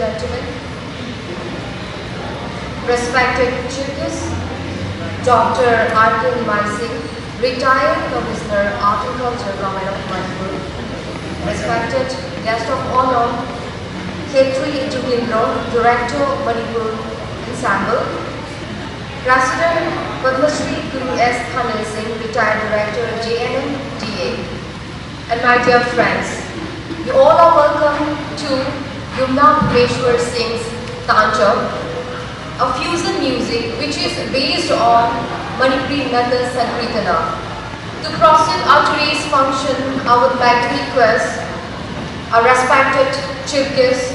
gentlemen, respected chief guests, Dr. R.K. Singh, retired Commissioner, Art and Culture, Government of Manipur, respected guest of honor, Khetri Jugindro, Director, Manipur Ensemble, President Padma Shri Guru S. Thanil Singh, retired Director, JNMDA, and my dear friends, you all are welcome to Yumna Bhuvneshwar Singh's Tanchap, a fusion music which is based on Manipuri Natas and Kirtana. To proceed our today's function, I would like to request our respected chief guest,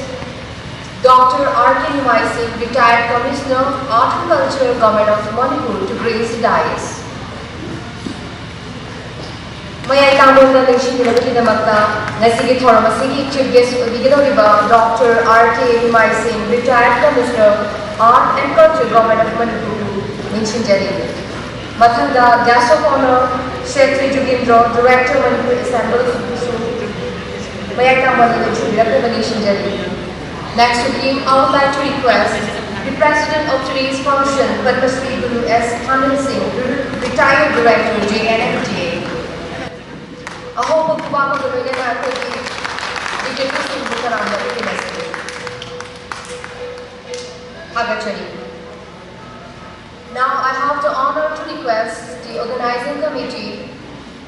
Dr. R.K. Singh, retired Commissioner, Art and Culture, Government of Manipur, to grace the dais. Maya Tamilna Nation Makta, Nasigi Thoramasigi, Chief Guest Vigidoriba, Dr. R.K. Singh, retired Commissioner, Art and Culture, Government of Manipur, Nation Delhi. Mathanda, Guest of Honor, Khetri Jugindro, Director, Manipur Ensemble, Maya Tamilna Nation Delhi. Next to him, I would like to request the President of today's function, Padma Shri Guru S. Thanil Singh, retired Director, JNMDA. I hope you will be Now I have the honor to request the organizing committee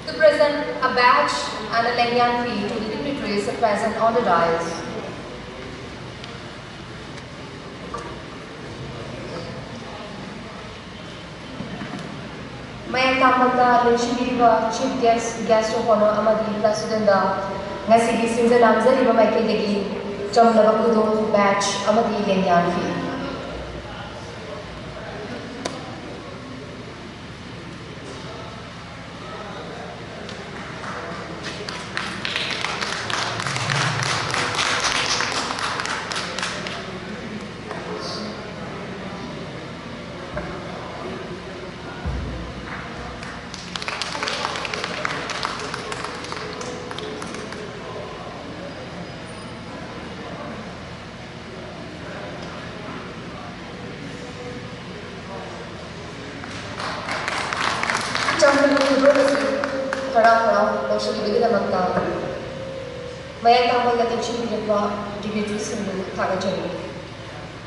to present a badge and a Lenyan fee to the dignitaries present on the dais. Maya Tamata, Lishiriva, Chief Guest of Honor, Amadi, President, Nasigi Sinza Namzariva Michael Degi, Chamlava Kudo, Batch, Amadi, Lenyan Fee.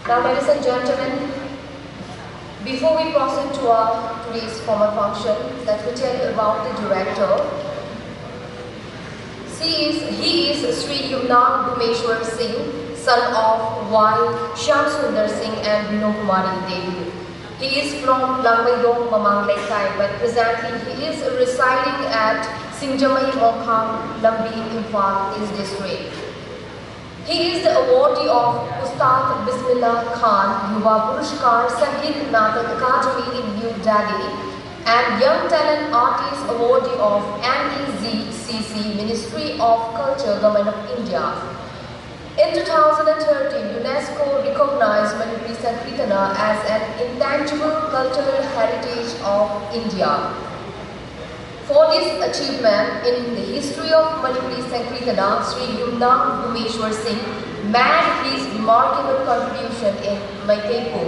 Now, ladies and gentlemen, before we proceed to our today's formal function, let me tell you about the director. He is Sri Yumna Bhuvneshwar Singh, son of Y. Shyam Sundar Singh and Bino Kumari Devi. He is from Langmaidong, Mamang Laikai, but presently he is residing at Singjamai Mokham, Lambi, Imphal, his district. He is the awardee of Ustad Bismillah Khan Yuva Purushkar Sangeet Natak Academy in New Delhi and Young Talent Artist awardee of NEZCC Ministry of Culture, Government of India. In 2013, UNESCO recognized Manipuri Sankirtana as an intangible cultural heritage of India. For this achievement in the history of Manipuri Sankirtana, Sri Yumna Bhuvneshwar Singh made his remarkable contribution in Maitepur.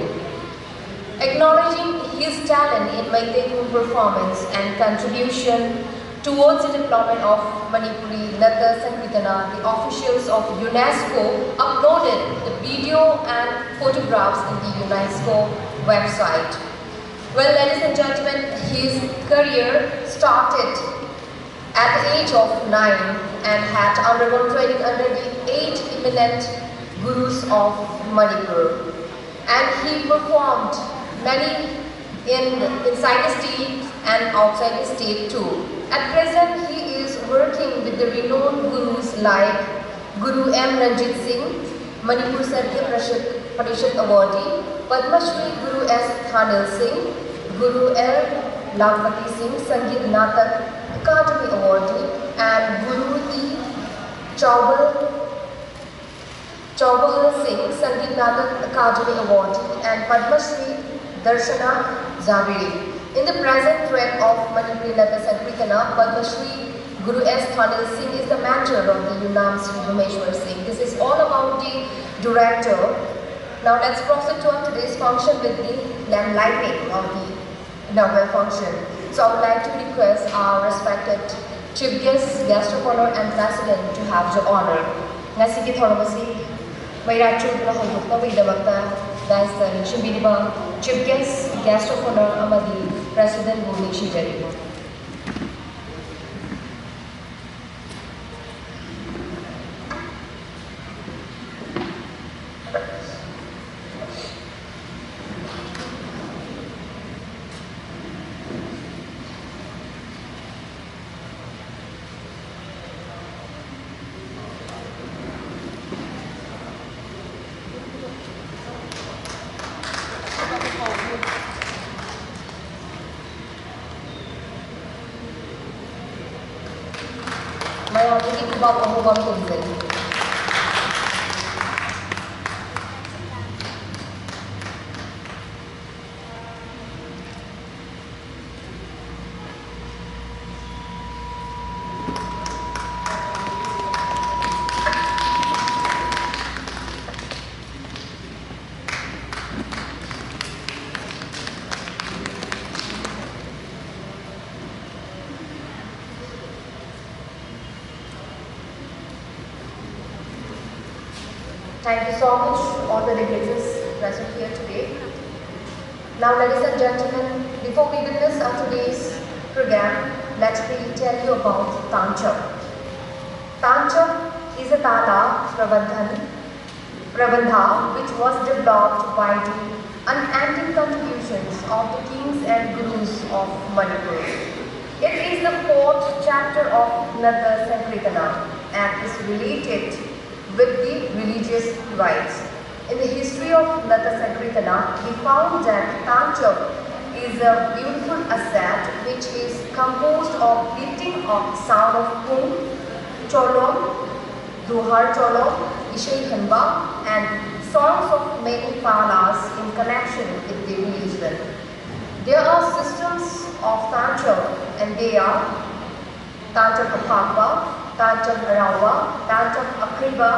Acknowledging his talent in Maitepur performance and contribution towards the development of Manipuri Nata Sankirtana, the officials of UNESCO uploaded the video and photographs in the UNESCO website. Well, ladies and gentlemen, his career started at the age of 9 and had undergone training under the 8 eminent gurus of Manipur. And he performed many inside the state and outside the state too. At present, he is working with the renowned gurus like Guru M. Ranjit Singh, Manipur Sarkya Parishad Awardee, Padma Shri Guru S. Thanil Singh, Guru L. Lagpati Singh, Sangeet Natak Academy Awardee, and Guru E. Chaubal Singh, Sangeet Natak Academy Awardee, and Padma Shri Darshana Zaveri. In the present thread of Manipuri Nata Sankirtana, Padma Shri Guru S. Thanil Singh is the mentor of the Yumna Sri Bhuvneshwar Singh. This is all about the director. Now let's proceed to our today's function with the lamp lighting of the inaugural function. So I would like to request our respected chief guest, guest of honor and president to have the honor. Ngasiki thorabasi Mairachu Lahokta Vidavakta, that's the Chimbiriba, chief guest of honor Amadi, president Buni Shijari. May already kubab umubam tunzay. Thank you so much, all the delegates present here today. Now, ladies and gentlemen, before we witness our today's program, let me tell you about Tanchap. Tanchap is a Tala Prabandha which was developed by the unending contributions of the kings and gurus of Manipur. It is the fourth chapter of Nata Sankirtana and is related with the religious rites. In the history of Nata Sankirtana, we found that Tanchap is a beautiful asset which is composed of beating of sound of Kum, Cholom, Duhar Cholom, Ishai Hanba and songs of many palas in connection with the religion. There are systems of Tanchap and they are Tanchap Apakwa, Tanchap Arawa, Tanchap Akriba,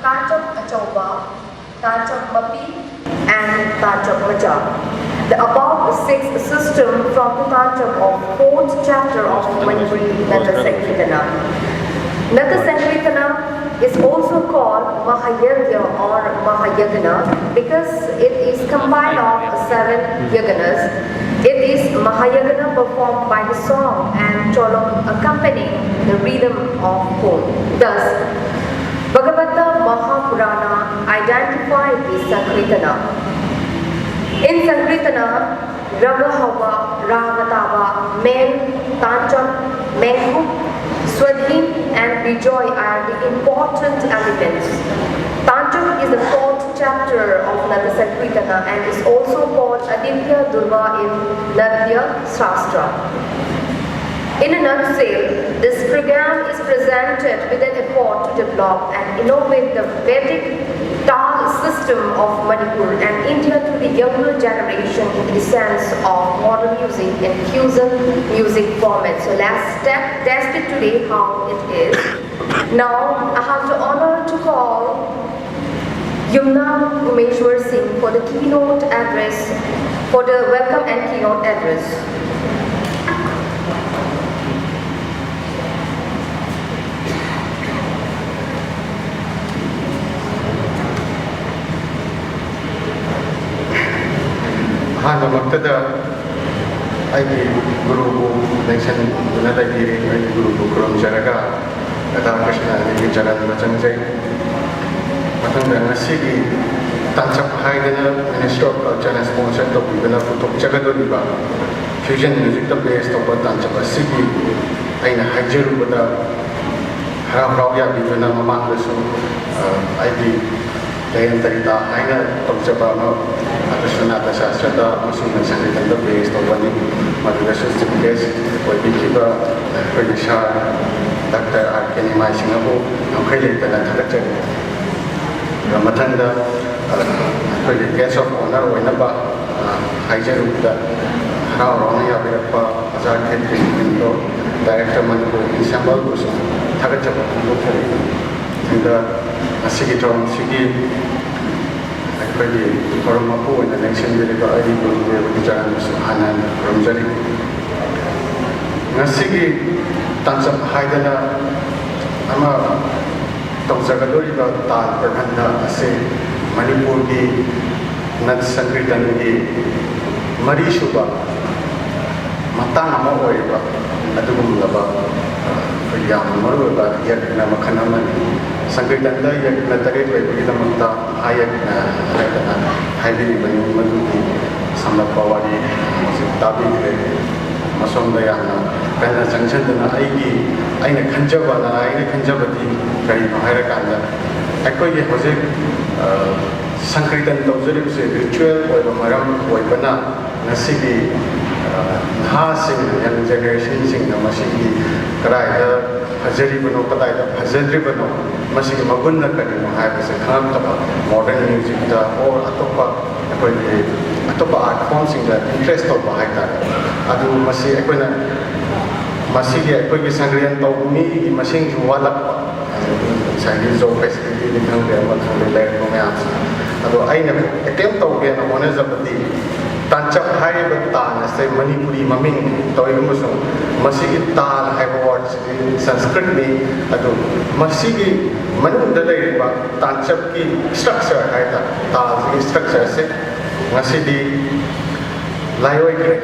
Tanchap Achoba, Tanchap Mapi, and Tanchap Maja. The above six systems from the Tanchap of fourth chapter of Manipuri Nata Sankirtana. Nata Sankirtana is also called Mahayagya or Mahayagana because it is combined of 7 yaganas. It is Mahayagana performed by the song and Cholom accompanying the rhythm of poem. Thus, Bhagavata Mahapurana identified the Sankirtana. In Sankirtana, Ragahava, Rahavatava, Men, Tanchap, Menku, Swadhin and Bijoy are the important elements. Tanchap is the fourth chapter of Nata Sankirtana and is also called Aditya Durva in Natya Shastra. In a nutshell, this program is presented with an effort to develop and innovate the Vedic Tal system of Manipur and India to the younger generation in the sense of modern music and fusion music format. So let's test it today how it is. Now I have the honor to call Yumna Umeshwar Singh for the keynote address, for the welcome and keynote address. Hana Maktada, I Guru mentioned another Guru Guru Jaraga, Radha Krishna, Jagan Machanjay. Matanda Nasigi, Tanchap Haidana, Minister of Culture and sponsor of Vivana Putok Jagadoliba, fusion music the best of Tanchap Sigi, Aina Hajaru with the Haravya Vivana Mamandasu, ID. Dayan Tarita, Aina Tokjabano, Atashanata Shastra, Masuna Sanditan, the base of one Madhurashas Case, where we keep a pretty sharp Dr. Arkani Mai Singapore, and created the Nataka Ramatanda, pretty guest of honor, Winaba, Hajaru, How Romania Virapa, Azar Kendo, Director Manipur, Isambal, Tagachapa, and the Sigitron Sigi. ꯑꯩꯈꯣꯏꯒꯤ ꯊꯧꯔꯝ ꯃꯄꯨ ꯑꯣꯏꯅ ꯂꯦꯡꯁꯤꯟꯕꯤꯔꯤꯕ ꯑꯩꯒꯤ ꯒꯨꯔꯨꯗꯦꯕꯒꯤ ꯆꯔꯟꯗꯁꯨ ꯍꯥꯟꯅ ꯈꯨꯔꯨꯝꯖꯔꯤ ꯉꯁꯤꯒꯤ ꯇꯥꯟꯆꯞ ꯍꯥꯏꯗꯅ ꯑꯃ ꯇꯧꯖꯒꯗꯧꯔꯤꯕ ꯇꯥꯜ ꯄ꯭ꯔꯕꯟꯙ ꯑꯁꯤ ꯃꯅꯤꯄꯨꯔꯒꯤ ꯅꯠ ꯁꯪꯀ꯭ꯔꯤꯇꯟꯒꯤ ꯃꯔꯤꯁꯨꯕ ꯃꯇꯥꯡ ꯑꯃ ꯑꯣꯏꯔꯤꯕ ꯑꯗꯨꯒꯨꯝꯂꯕ ꯑꯩꯈꯣꯏ ꯌꯥꯝꯅ ꯃꯔꯨꯑꯣꯏꯕ ꯌꯛꯅ ꯃꯈꯜ ꯑꯃꯅꯤ ꯁꯪꯀ꯭ꯔꯤꯇꯟꯗ ꯌꯛꯅ 8 ꯂꯩꯕꯒꯤꯗꯃꯛꯇ ꯍꯥꯌꯛꯅ ꯍꯥꯏꯗꯅ ꯍꯥꯏꯕꯤꯔꯤꯕꯅꯤ ꯃꯗꯨꯒꯤ ꯁꯝꯂꯞꯄ ꯋꯥꯔꯤ ꯍꯧꯖꯤꯛ ꯇꯥꯕꯤꯈ꯭ꯔꯦ ꯃꯁꯣꯝꯗ ꯌꯥꯝꯅ ꯀꯟꯅ ꯆꯪꯁꯤꯟꯗꯨꯅ ꯑꯩꯅ ꯈꯟꯖꯕꯗꯤ ꯀꯔꯤꯅꯣ ꯍꯥꯏꯔꯀꯥꯟꯗ ꯑꯩꯈꯣꯏꯒꯤ ꯍꯧꯖꯤꯛ ꯁꯪꯀ꯭ꯔꯤꯇꯟ ꯇꯧꯖꯔꯤꯕꯁꯦ ꯔꯤꯆꯨꯋꯦꯜ ꯑꯣꯏꯕ ꯃꯔꯝ ꯑꯣꯏꯕꯅ ꯉꯁꯤꯒꯤ ꯅꯍꯥꯁꯤꯡꯅ ꯌꯪ ꯖꯦꯅꯦꯔꯦꯁꯟꯁꯤꯡꯅ ꯃꯁꯤꯒꯤ ꯀꯗꯥꯏꯗ ꯐꯖꯔꯤꯕꯅꯣ ꯀꯗꯥꯏꯗ ꯐꯖꯗ꯭ꯔꯤꯕꯅꯣ ꯃꯁꯤꯒꯤ ꯃꯒꯨꯟꯅ ꯀꯔꯤꯅꯣ ꯍꯥꯏꯕꯁꯦ ꯈꯪꯉꯛꯇꯕ ꯃꯣꯗꯔꯟ ꯃ꯭ꯌꯨꯖꯤꯛꯇ ꯑꯣꯔ ꯑꯇꯣꯞꯄ ꯑꯩꯈꯣꯏꯒꯤ ꯑꯇꯣꯞꯄ ꯑꯥꯔꯠ ꯐꯣꯝꯁꯤꯡꯗ ꯏꯟꯇꯔꯦꯁ ꯇꯧꯕ ꯍꯥꯏꯇꯥꯔꯦ ꯑꯗꯨ ꯃꯁꯤ ꯑꯩꯈꯣꯏꯅ ꯃꯁꯤꯒꯤ ꯑꯩꯈꯣꯏꯒꯤ ꯁꯪꯒ꯭ꯔꯦꯟ ꯇꯧꯕ ꯃꯤꯒꯤ ꯃꯁꯤꯡꯁꯨ ꯋꯥꯠꯂꯛꯄ ꯉꯁꯥꯏꯒꯤ ꯖꯣꯕ ꯐꯦꯁꯤꯂꯤꯇꯤꯅꯤ ꯈꯪꯗꯦ ꯑꯃ ꯈꯪꯗꯦ ꯂꯩꯔꯤꯕ ꯃꯌꯥꯝꯁꯦ ꯑꯗꯣ ꯑꯩꯅ ꯑꯦꯇꯦꯝ ꯇꯧꯒꯦꯅ ꯍꯣꯠꯅꯖꯕꯗꯤ Tanchap hariba taal asay Manipuri maming tawagusong masigi taal haiba word Sanskrit ni ado masigi manunda layriba Tanchap ki structure haida taal ki structure se ngasidi layoi kre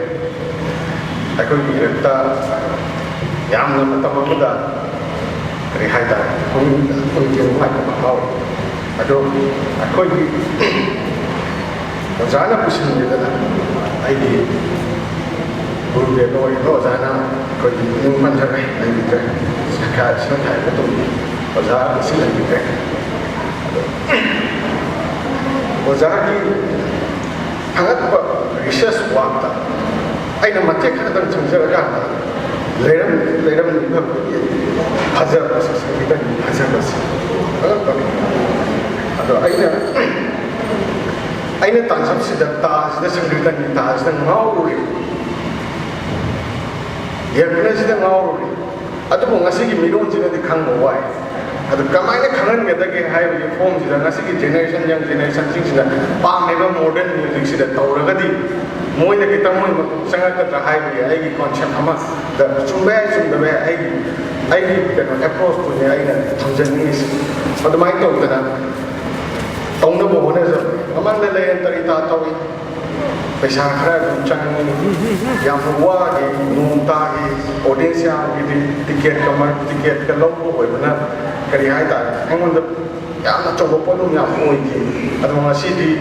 akoi ki rekta yamna matamuda kre haida kun ki ruhai ko haw ado akoi ki Ozana pusin dia dah, ini guru dia tu, itu Ozana kau ini mana cakap, ini cakap, sekarang sekarang itu Ozana pusin lagi cakap, Ozana ni hangat apa research waktu, ini macam kita cakap kan, leram ni apa, hajar bahasa, kita hajar bahasa, apa, ada Aina Tanchap sida taas da Sanskritan ni taas da ngaururi yakna sida ngaururi adu ngasi gi miron sida di khang wai adu kamaina khangan ga da ge hai bi form sida ngasi gi generation young generation sing sida pa meba modern music sida tauraga di moi da ki tamoi sanga ka hai bi ai gi concept ama da sumbe ai gi approach to ne ai na thamjan ni adu mai to da Tông nó bố này rồi, nó mang lên tới ta tôi phải sang khai cũng chẳng yang vừa cái nung ta cái audience cái ticket cái lâu của mình là cái hai ta anh muốn được yang nó trong bộ luôn yang vui thì anh muốn xin đi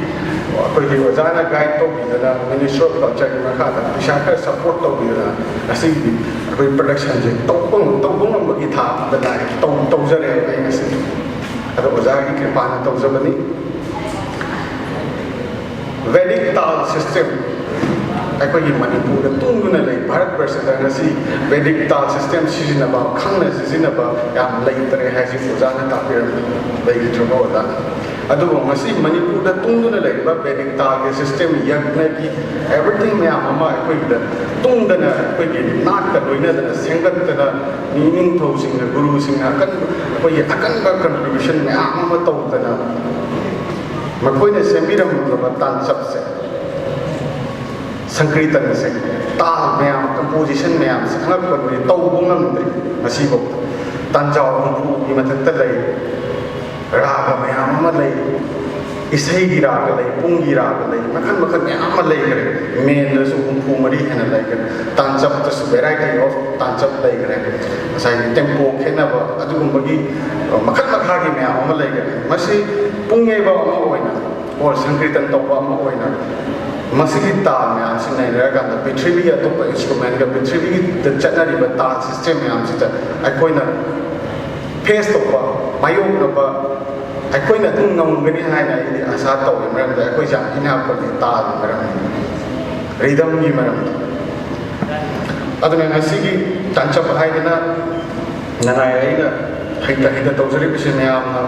bởi vì ở đây là guide tôi bây giờ là minister of culture mà khác là phải sang khai support tôi bây giờ là xin đi bởi production gì tông cũng là một cái tháp bên này tông ra đây anh là xin anh ở đây cái bàn tông ra bên này Vedic taal system ꯑꯩꯈꯣꯏꯒꯤ ꯃꯅꯤꯄꯨꯔꯗ ꯇꯨꯡꯗꯨꯅ ꯂꯩ ꯚꯥꯔꯠꯕꯔꯁꯗ ꯉꯁꯤ ꯚꯦꯗꯤꯛ ꯇꯥꯜ system ꯁꯤꯖꯤꯟꯅꯕ ꯈꯪꯅ ꯁꯤꯖꯤꯟꯅꯕ ꯌꯥꯝ ꯂꯩꯇ꯭ꯔꯦ ꯍꯥꯏꯁꯤ ꯑꯣꯖꯥꯅ ꯇꯥꯛꯄꯤꯔꯝꯃꯤ ꯂꯩꯈꯤꯗ꯭ꯔꯕ ꯑꯣꯖꯥ ꯑꯗꯨꯕꯨ ꯉꯁꯤ ꯃꯅꯤꯄꯨꯔꯗ ꯇꯨꯡꯗꯨꯅ ꯂꯩꯔꯤꯕ ꯚꯦꯗꯤꯛ ꯇꯥꯜꯒꯤ ꯁꯤꯁꯇꯦꯝ ꯌꯛꯅꯒꯤ ꯑꯦꯚ꯭ꯔꯤꯊꯤꯡ ꯃꯌꯥꯝ ꯑꯃ ꯑꯩꯈꯣꯏꯒꯤꯗ ꯇꯨꯡꯗꯅ ꯑꯩꯈꯣꯏꯒꯤ ꯅꯥꯠꯀ ꯂꯣꯏꯅꯗꯅ ꯁꯦꯝꯒꯠꯇꯅ ꯅꯤꯡꯊꯧꯁꯤꯡꯅ ꯒꯨꯔꯨꯁꯤꯡꯅ ꯑꯩꯈꯣꯏꯒꯤ ꯑꯀꯟꯕ ꯀꯟꯇ꯭ꯔꯤꯕ꯭ꯌꯨꯁꯟ ꯃꯌꯥꯝ ꯑꯃ ꯇꯧꯗꯅ ꯃꯈꯣꯏꯅ ꯁꯦꯝꯕꯤꯔꯝꯂꯕ ꯇꯥꯟꯆꯞꯁꯦ Sanskritan se taal mayam composition mayam se khangak par ni tau bungam dri asibok tanjaw humpu ki mathatta lai raga mayam ma lai isai gi raga lai pung gi raga lai makhan mayam ma lai gare main da su humpu mari hena lai gare tanchap ta su variety of tanchap lai gare asai tempo khena ba adugum bagi makhan gi mayam ma lai gare masi punge ba ma oina or Sanskritan tawba ma oina Masigi taal mayam si nahi raga na Prithvi atoppa instrument ka Prithvi the channari ba taal system mayam si ta aikoina face toppa mayong na ba aikoina tung ngongani hai na ini asa tawi maram da aikoi jam ina pa ni taal maram rhythm ni maram aduna ngasigi Tanchap hai na nanai aina hita tawjari bisi mayam na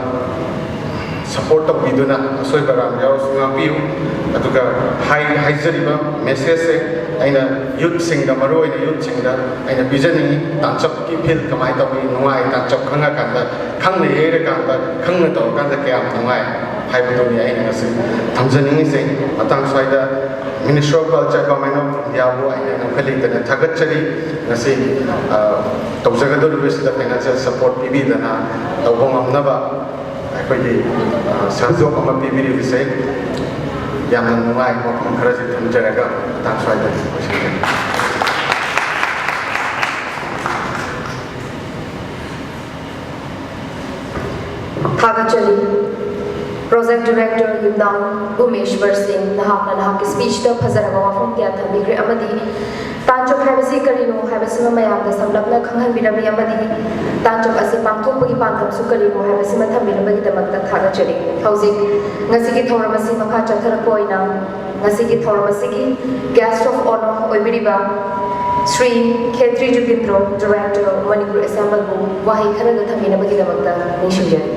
support tawbiduna asoi baram yaw sunga piu aduga haizariba message aina youth sing da maro aina youth sing da aina bijani Tanchap ki phil kamai tawi nuai Tanchap khanga kanda khangna yere kanda khangna taw kanda kya nuai haibudu ni aina ngasi thamjani se atang swaida Ministry of Culture Government of India bu aina namkhali dana thagachari ngasi tawjagadu university financial support pibi dana tawbong amnaba ꯑꯩꯈꯣꯏꯒꯤ ꯁꯍꯖꯣꯛ ꯑꯃ ꯄꯤꯕꯤꯔꯤꯕꯁꯦ ꯌꯥꯝꯅ ꯅꯨꯡꯉꯥꯏ ꯋꯥꯐꯝ ꯈꯔꯁꯤ ꯊꯝꯖꯔꯒ ꯃꯇꯥꯡ ꯁ꯭ꯋꯥꯏꯗ ꯂꯣꯏꯁꯤꯟꯖꯔꯤ ꯊꯥꯒꯠꯆꯔꯤ Project Director Yumnam Bhumeshwar Singh nahakna nahakki speech da fazaraba wafam kya thambikhre amadi Tanchap haibasi karino haibasi mayamda samlapna khanghanbirabi amadi Tanchap ase pangthokpagi pandamsu karino haibasi mathambirabagi damakta thagachari hauzik ngasigi thoramasi makha chatharakpa oina ngasigi thoramasigi guest of honor oibiriba Sri Khetri Jubindro Director Manipur Assemble bu wahi kharaga thaminabagi damakta nishinjari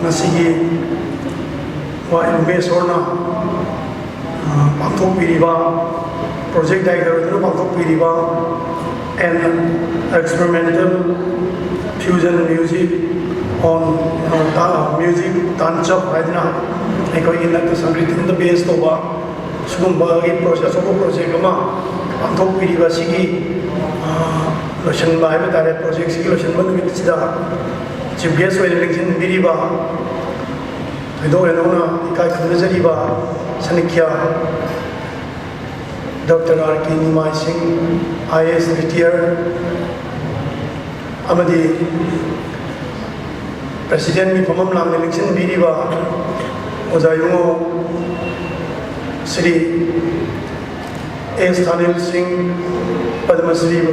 Nasigi wa investorna pangthok piriba project director pangthok piriba and experimental fusion music on music Tanchap haidna ekoi in the Sanskrit in the base to ba sugumba gi process of project ama pangthok piriba sigi lotion ba hai tare project sigi lotion ban mit sida Chief guest was election Biriba. I don't know Ikai Kundazariba, Sanikia, Dr. R.K. Nimai Singh, IS retired, Amadi, President Mipamam Lam election Biriba, Ozayumo, Sri S. Thanil Singh, Padmasri,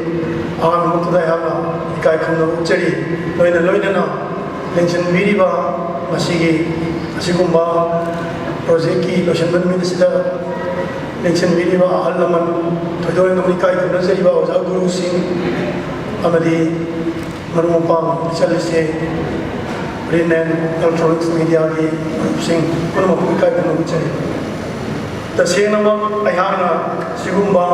An Mutadayama, Ikai Kundazari, Loina, Lension Biriba, Masigi, Asigumba, Projeki, Loshanban Minister, Lension Biriba, Alaman, Todoy Nomikai, Nazariba, Guru Singh, Amadi, Marumopam, Chalise, Rinan, Electronics Media, Singh, Kunamukai, Kunamuchari. The Senama, Ayana, Sigumba,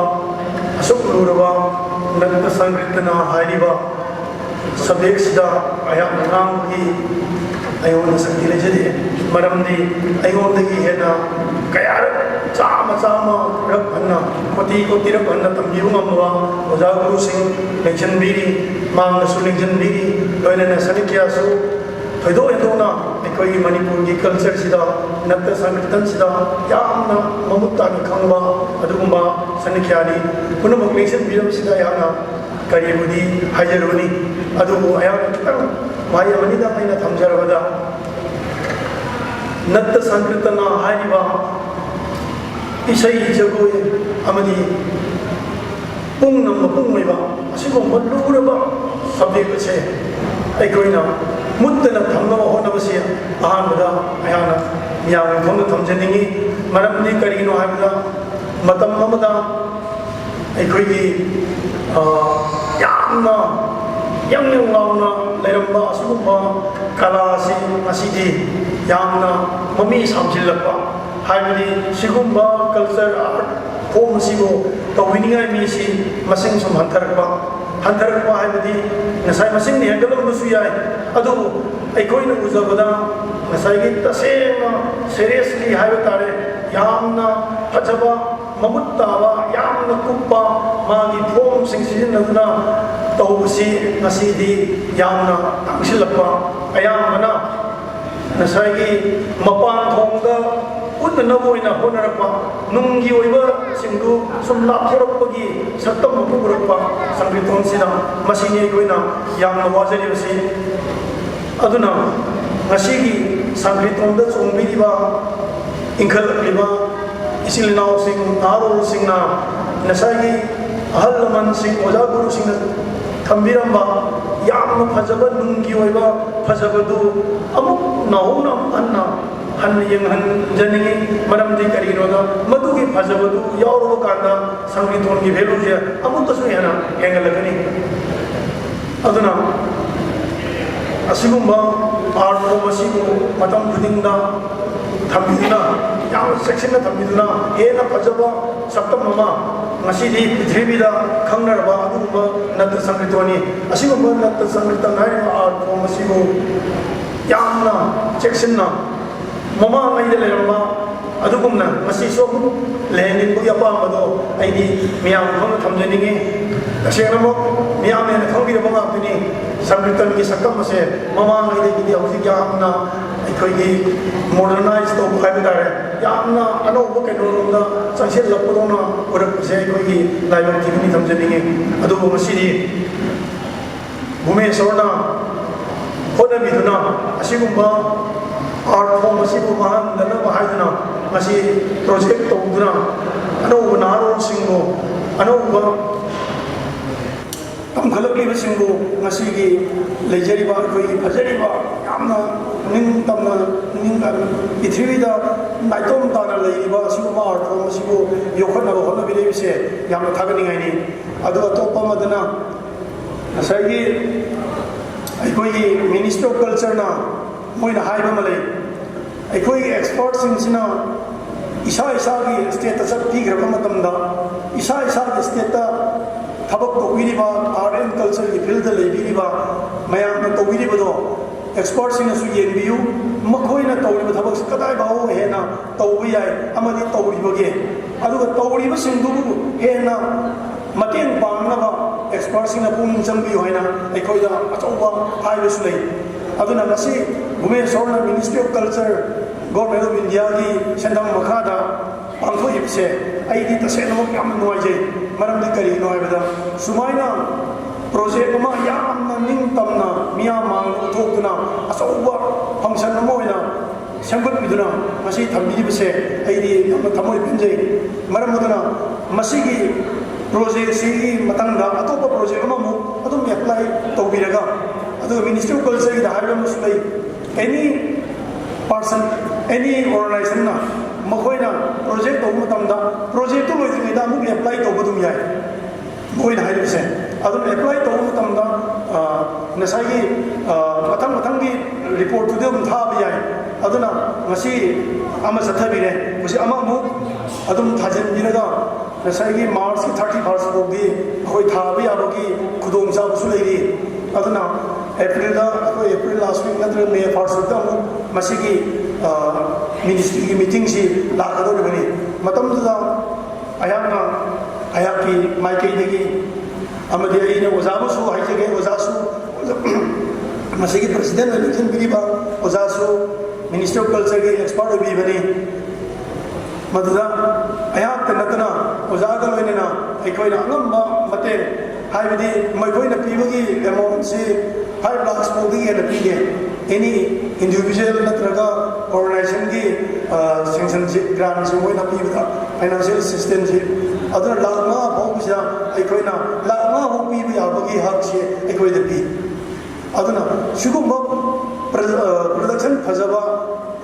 Asukuraba, Nanta Sankritana, Hariba. Subjects the Ayam ki Ayon Sakilajadi, Madamdi, Ayon the Hena, Kayar, Chama, Rapana, Koti Kotirapana, Tamyumama, Ozagu Singh, Legion Biri, Mang Sulinjan Biri, Loyana Sanikiasu, Todo Edona, Ekoi Manipur culture Sida, Nata Sankitan Sida, Yamna, Mamutan Kamba, Adumba, Sanikiani, Punamokation Biram Sida Yana. Karibudi, Hajaruni, Adu, Maya Manida, Maina Tamjaravada, Natta Sankritana, Hariva, Isai Jago, Amadi, Pungnam, Pungiva, Sikum, Luraba, subject say, Equina, Mutana Tamna, Honavasia, Ahamada, Ayana, Yang, Ponga Tamjanini, Madame Karino Hamada, Matam Mamada, Equidi. Yamna Launa Leramba Sumba Kalasi Masidi Yamna Mami Samjilapa Haimadi Sigumba Culture Art Home Sigo Tawinga Misi Masing Sum Hantarpa Haimadi Nasai Masing Niagalam Musuyai Adu Ecoina Uzabada Nasai Tasema seriously Havatare Yamna Hajaba Mamuttawa Yamna Kuppa Magi Pom Sing Sinaduna Tausi Nasidi Yamna Tangsilapa Ayamana Nasagi Mapan Honga Utanaboina Honarapa Nungi Oiva Sindu Sumla Torapagi Satam Purapa Sangiton Sina Masini Guina Yamna Wazari Aduna Nasigi Sangiton the Sumbiva Inkaliba Isilina Singh, Naro Singh, Nasagi, Ahalaman Singh, Oza Guru Singh, ꯊꯝꯕꯤꯔꯝꯕ ꯌꯥꯝꯅ ꯐꯖꯕ ꯅꯨꯡꯒꯤ ꯑꯣꯏꯕ ꯐꯖꯕꯗꯨ ꯑꯃꯨꯛ ꯅꯧꯍꯧꯅ hanya yang hanjani maram di kari noda madu ki phajabadu yauro kanda sangiton ki value je amun to sui hana hengal lagani aduna asigumba art form asigu matam khudingda thamiduna yaw section na thamiduna hena phajaba saktam mama ngasidi prithivida khangnarba aduba nat sangitoni asigumba nat sangitan hai art form asigu yamna section na mama ngai de leramba adugumna masi so lenin bu yapa mado aidi miyam khon thamjani tasena miyam ne khongi de banga pini samritan ki sakam se mama ngai de ki hausi yamna aikoi gi modernize to khai da yamna ano bu ke no da sangsel lapodona orak se aikoi gi laibam tivini thamjani adu masi di bhume sorna khona biduna asigumba art form asibu mahan dana bahaduna masi project tawduna ano naro singo ano ba kam khalakli singo masi gi lejari ba koi phajari ba yamna ning tamna ning kan ithivida naitom tana lei ba asibu art form asibu yokhana ba hola bile se yamna thagani ngai ni adu atopa madana asai gi ai koi minister of culture na moina haiba malai aikoi experts sina isa gi state ta pi grama matamda isa gi state ta thabak to wiriba art and culture gi field da lebiriba mayam na to wiriba do experts sina su yenbiu makhoina tawriba thabak kadai bawo hena tawbi yai amadi tawriba ge aduga tawriba sindu hena mateng pangnaba experts sina pung jambi hoina aikoi da achoba haibisu lei aduna nasi Bhume Sorna Ministry of Culture Government of India ki sendam makhada pangthoi ipse ai di tasena mo yam noi je maram di kari noi bada sumaina project ma yam na ning tamna miya mang thokuna asoba function mo ina sambut biduna masi thambi bse ai di thamoi pinje maram modana masi gi project si matangda atopa project ma mo adum apply tawbiraga adu Ministry of Culture ki dharga muslai any person any organization na makoina project to matamda project to loi da mu apply to budum yai moina hai se adum apply to matamda nasai gi mathang gi report to dem tha ba yai aduna ngasi ama sathabi re musi ama mu adum thajan biraga nasai gi March ki 31st ko gi khoi tha ba ya gi khudong sa su lei ri aduna April last week natra May 1st ta mu masigi ministry ki meeting si la kado ni bani matam da ayana ayaki maike degi amadi ina ozabu su haike ozasu masigi president election biriba ozasu minister of culture ki expert bi bani madda ayak tanatna ozaga loinena aikoina ngamba mate haibidi maikoina pibagi amount si 5 lakhs for the any individual natraga organization ki sanction grant se moina pibida financial assistance other lagma bhobisa aikoina lagma ho pibi abagi hak se aikoi da pi aduna shugumba production phajaba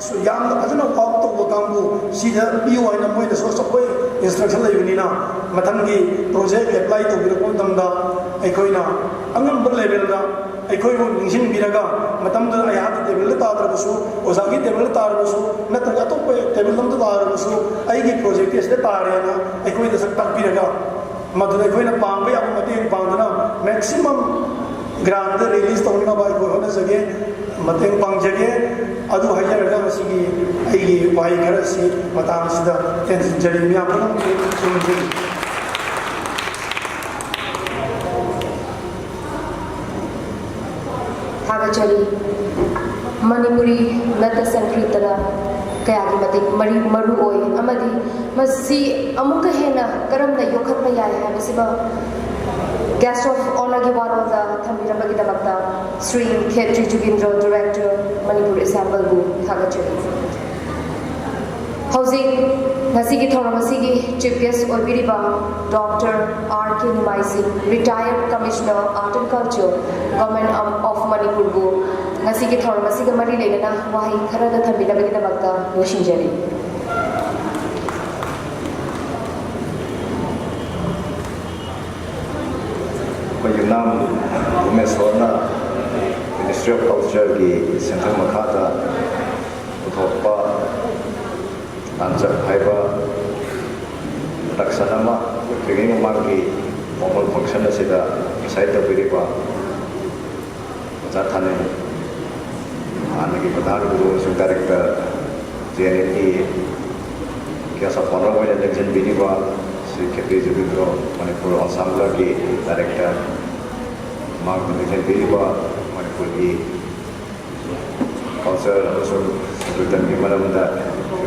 so yam aduna pop to bokambu sida piu aina moina so sokoi instruction la yunina mathangi project apply to biro tamda aikoina angam bar level da aikoi bu ningsin biraga matam da ayat table ta tarasu ozagi table ta tarasu natra to table lam ta tarasu ai gi project is de tare na aikoi da sak tak biraga madu aikoi na pangbe abu mate pangdana maximum grant release to na ba ko hona sage mate pangjage adu hayaraga masigi ai gi bai gara si matam sida tension jari mi apana sumji Hagachari Manipuri Nata Sankritara Kayaki Matik Mari Maru Oi Amadi Masi Amuka Hena Karamda Yokapa Yai Habisiba Guest of Honor Giwara Thamira Bagidabakta Sri Khetri Jugindra Director Manipur Ensemble Bu Hagachari Housing Nasigi Thoramasigi, Chief Guest Oibiriba, Dr. R. K. Nimaisi, Retired Commissioner, Art and Culture, Government of Manipur, Nasigi Thoramasiga Mari Lena, Wahi Karada Thamidabina Bakta, Yoshinjari. Yunam Umesona, Ministry of Culture, the Central Makata, Uthopa, Tanchap Haiba, Taksanama, beginning Mangi, formal function as a site of Viriba, Zatane, Anaki Padar Guru, Director, JNP, Kiasa Pono, Election Viriba, Secretary Jubidro, Manipur Ensemble, Director. Mark Militan Viriba, Manipuri, Council, also written in Manamada,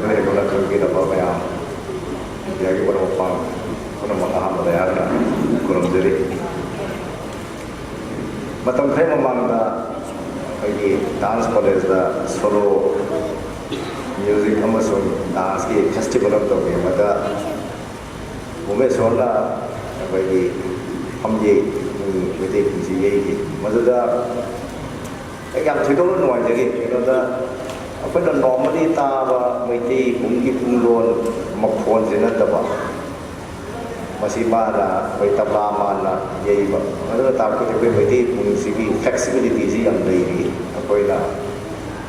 regular Kurgi above my arm. The Agibor of Farm, Kunamahama, the Arna, Kurumzeri. But I'm kind among the dance college, the solo music, Amazon, dance festival of the Mada, Umesola, by the Hamji. With the PCA, Mazada, I got to go no idea, you know, the normally Tava, Miti, Pungi Pulon, Mokons in a Taba, Masibana, Vaitabamana, Yeva, another topic of Miti, Pungi, flexibility, and lady, a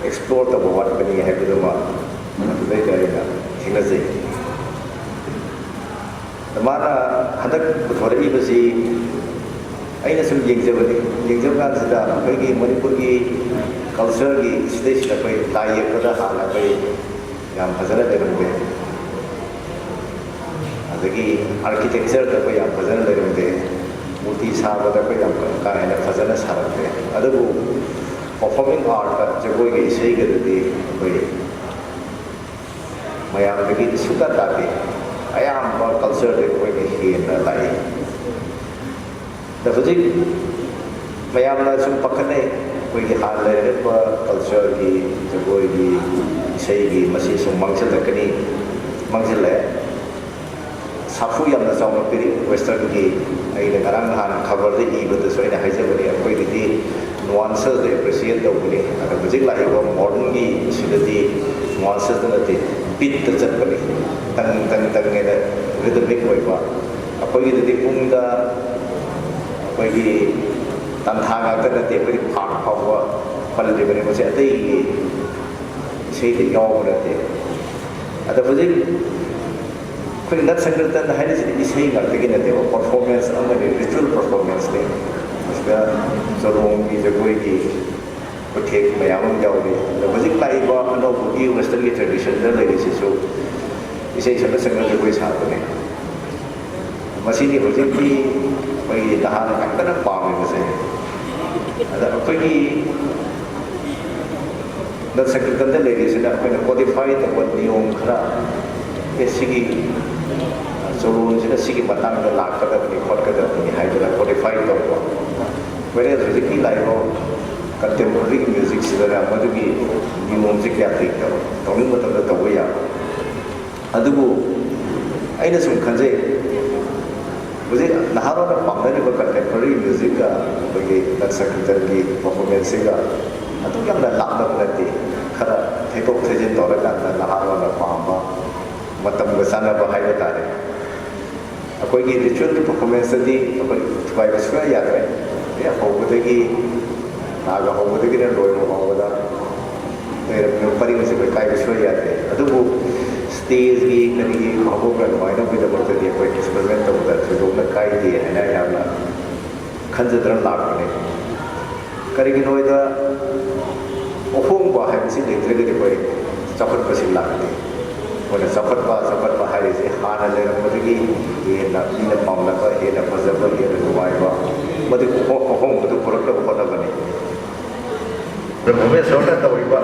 explore the what when you have to do later in a The Mana Hadak Putori I some Yingzabana, Peggy, Manipuri, culture, station of a Taye Kadaha, Yam Hazana Derunde. The architecture the way Yam Hazana Derunde, Muti Saba the way Yam Kana Hazana Sarate. Other performing art, Jagoy is saying the way. Mayam begin Sukatati. I am about culture the way he in the life. The physics, Mayamla some Pakane, we had the culture, the boy, the Saigi, Masis, Mangsel, the Kani, Mangsele, Safuyam, the song of Piri, Western Gay, I Karangan cover the E with the Soina Hizabari, and quite nuances they appreciate the way, and the physics like a modern gay, the nuances that they beat the Japani, with the big way. Upon the Punga. Maybe Tantanga the very part of Paladivan was at the say the yaw at the physic. When that second the head is saying at the beginning of performance and the ritual performance day. So long is a way to take my own Yawi. The physic like an old Western tradition, the ladies is so. He says a second way is happening. Masini was we the hand I'm gonna bomb it. The second ladies in that when codified what the own crowd is singing. So in a singing batang the lack of the hydra codified the one. Whereas the key like contemporary music, there are going to be new music that they talking about the way up. Adubu, I just can was it Nahara Pamani contemporary music, that secretary performance singer? I took them the Lambda Plati, Kara, take up President Oragan, and Nahara Pamba, Matam Vasana Bahayatari. A quick ritual performance by the square yard, yeah, Hobotegi, Naga Hobotegi and Roy Hovoda. Nobody was a kind of square yard. Stays the Hobogan, why not be the birthday experiment of that? We don't like idea, and I have a considerable lark. Kariginoida Ohumba have seen the trigger way, suffered Pasil Lakti. When a suffered by is a Hana Lermati, in a Pamlaka, in a Pazaba, in a Waiva, but the home to put up Potavani. The moment so that the Wiba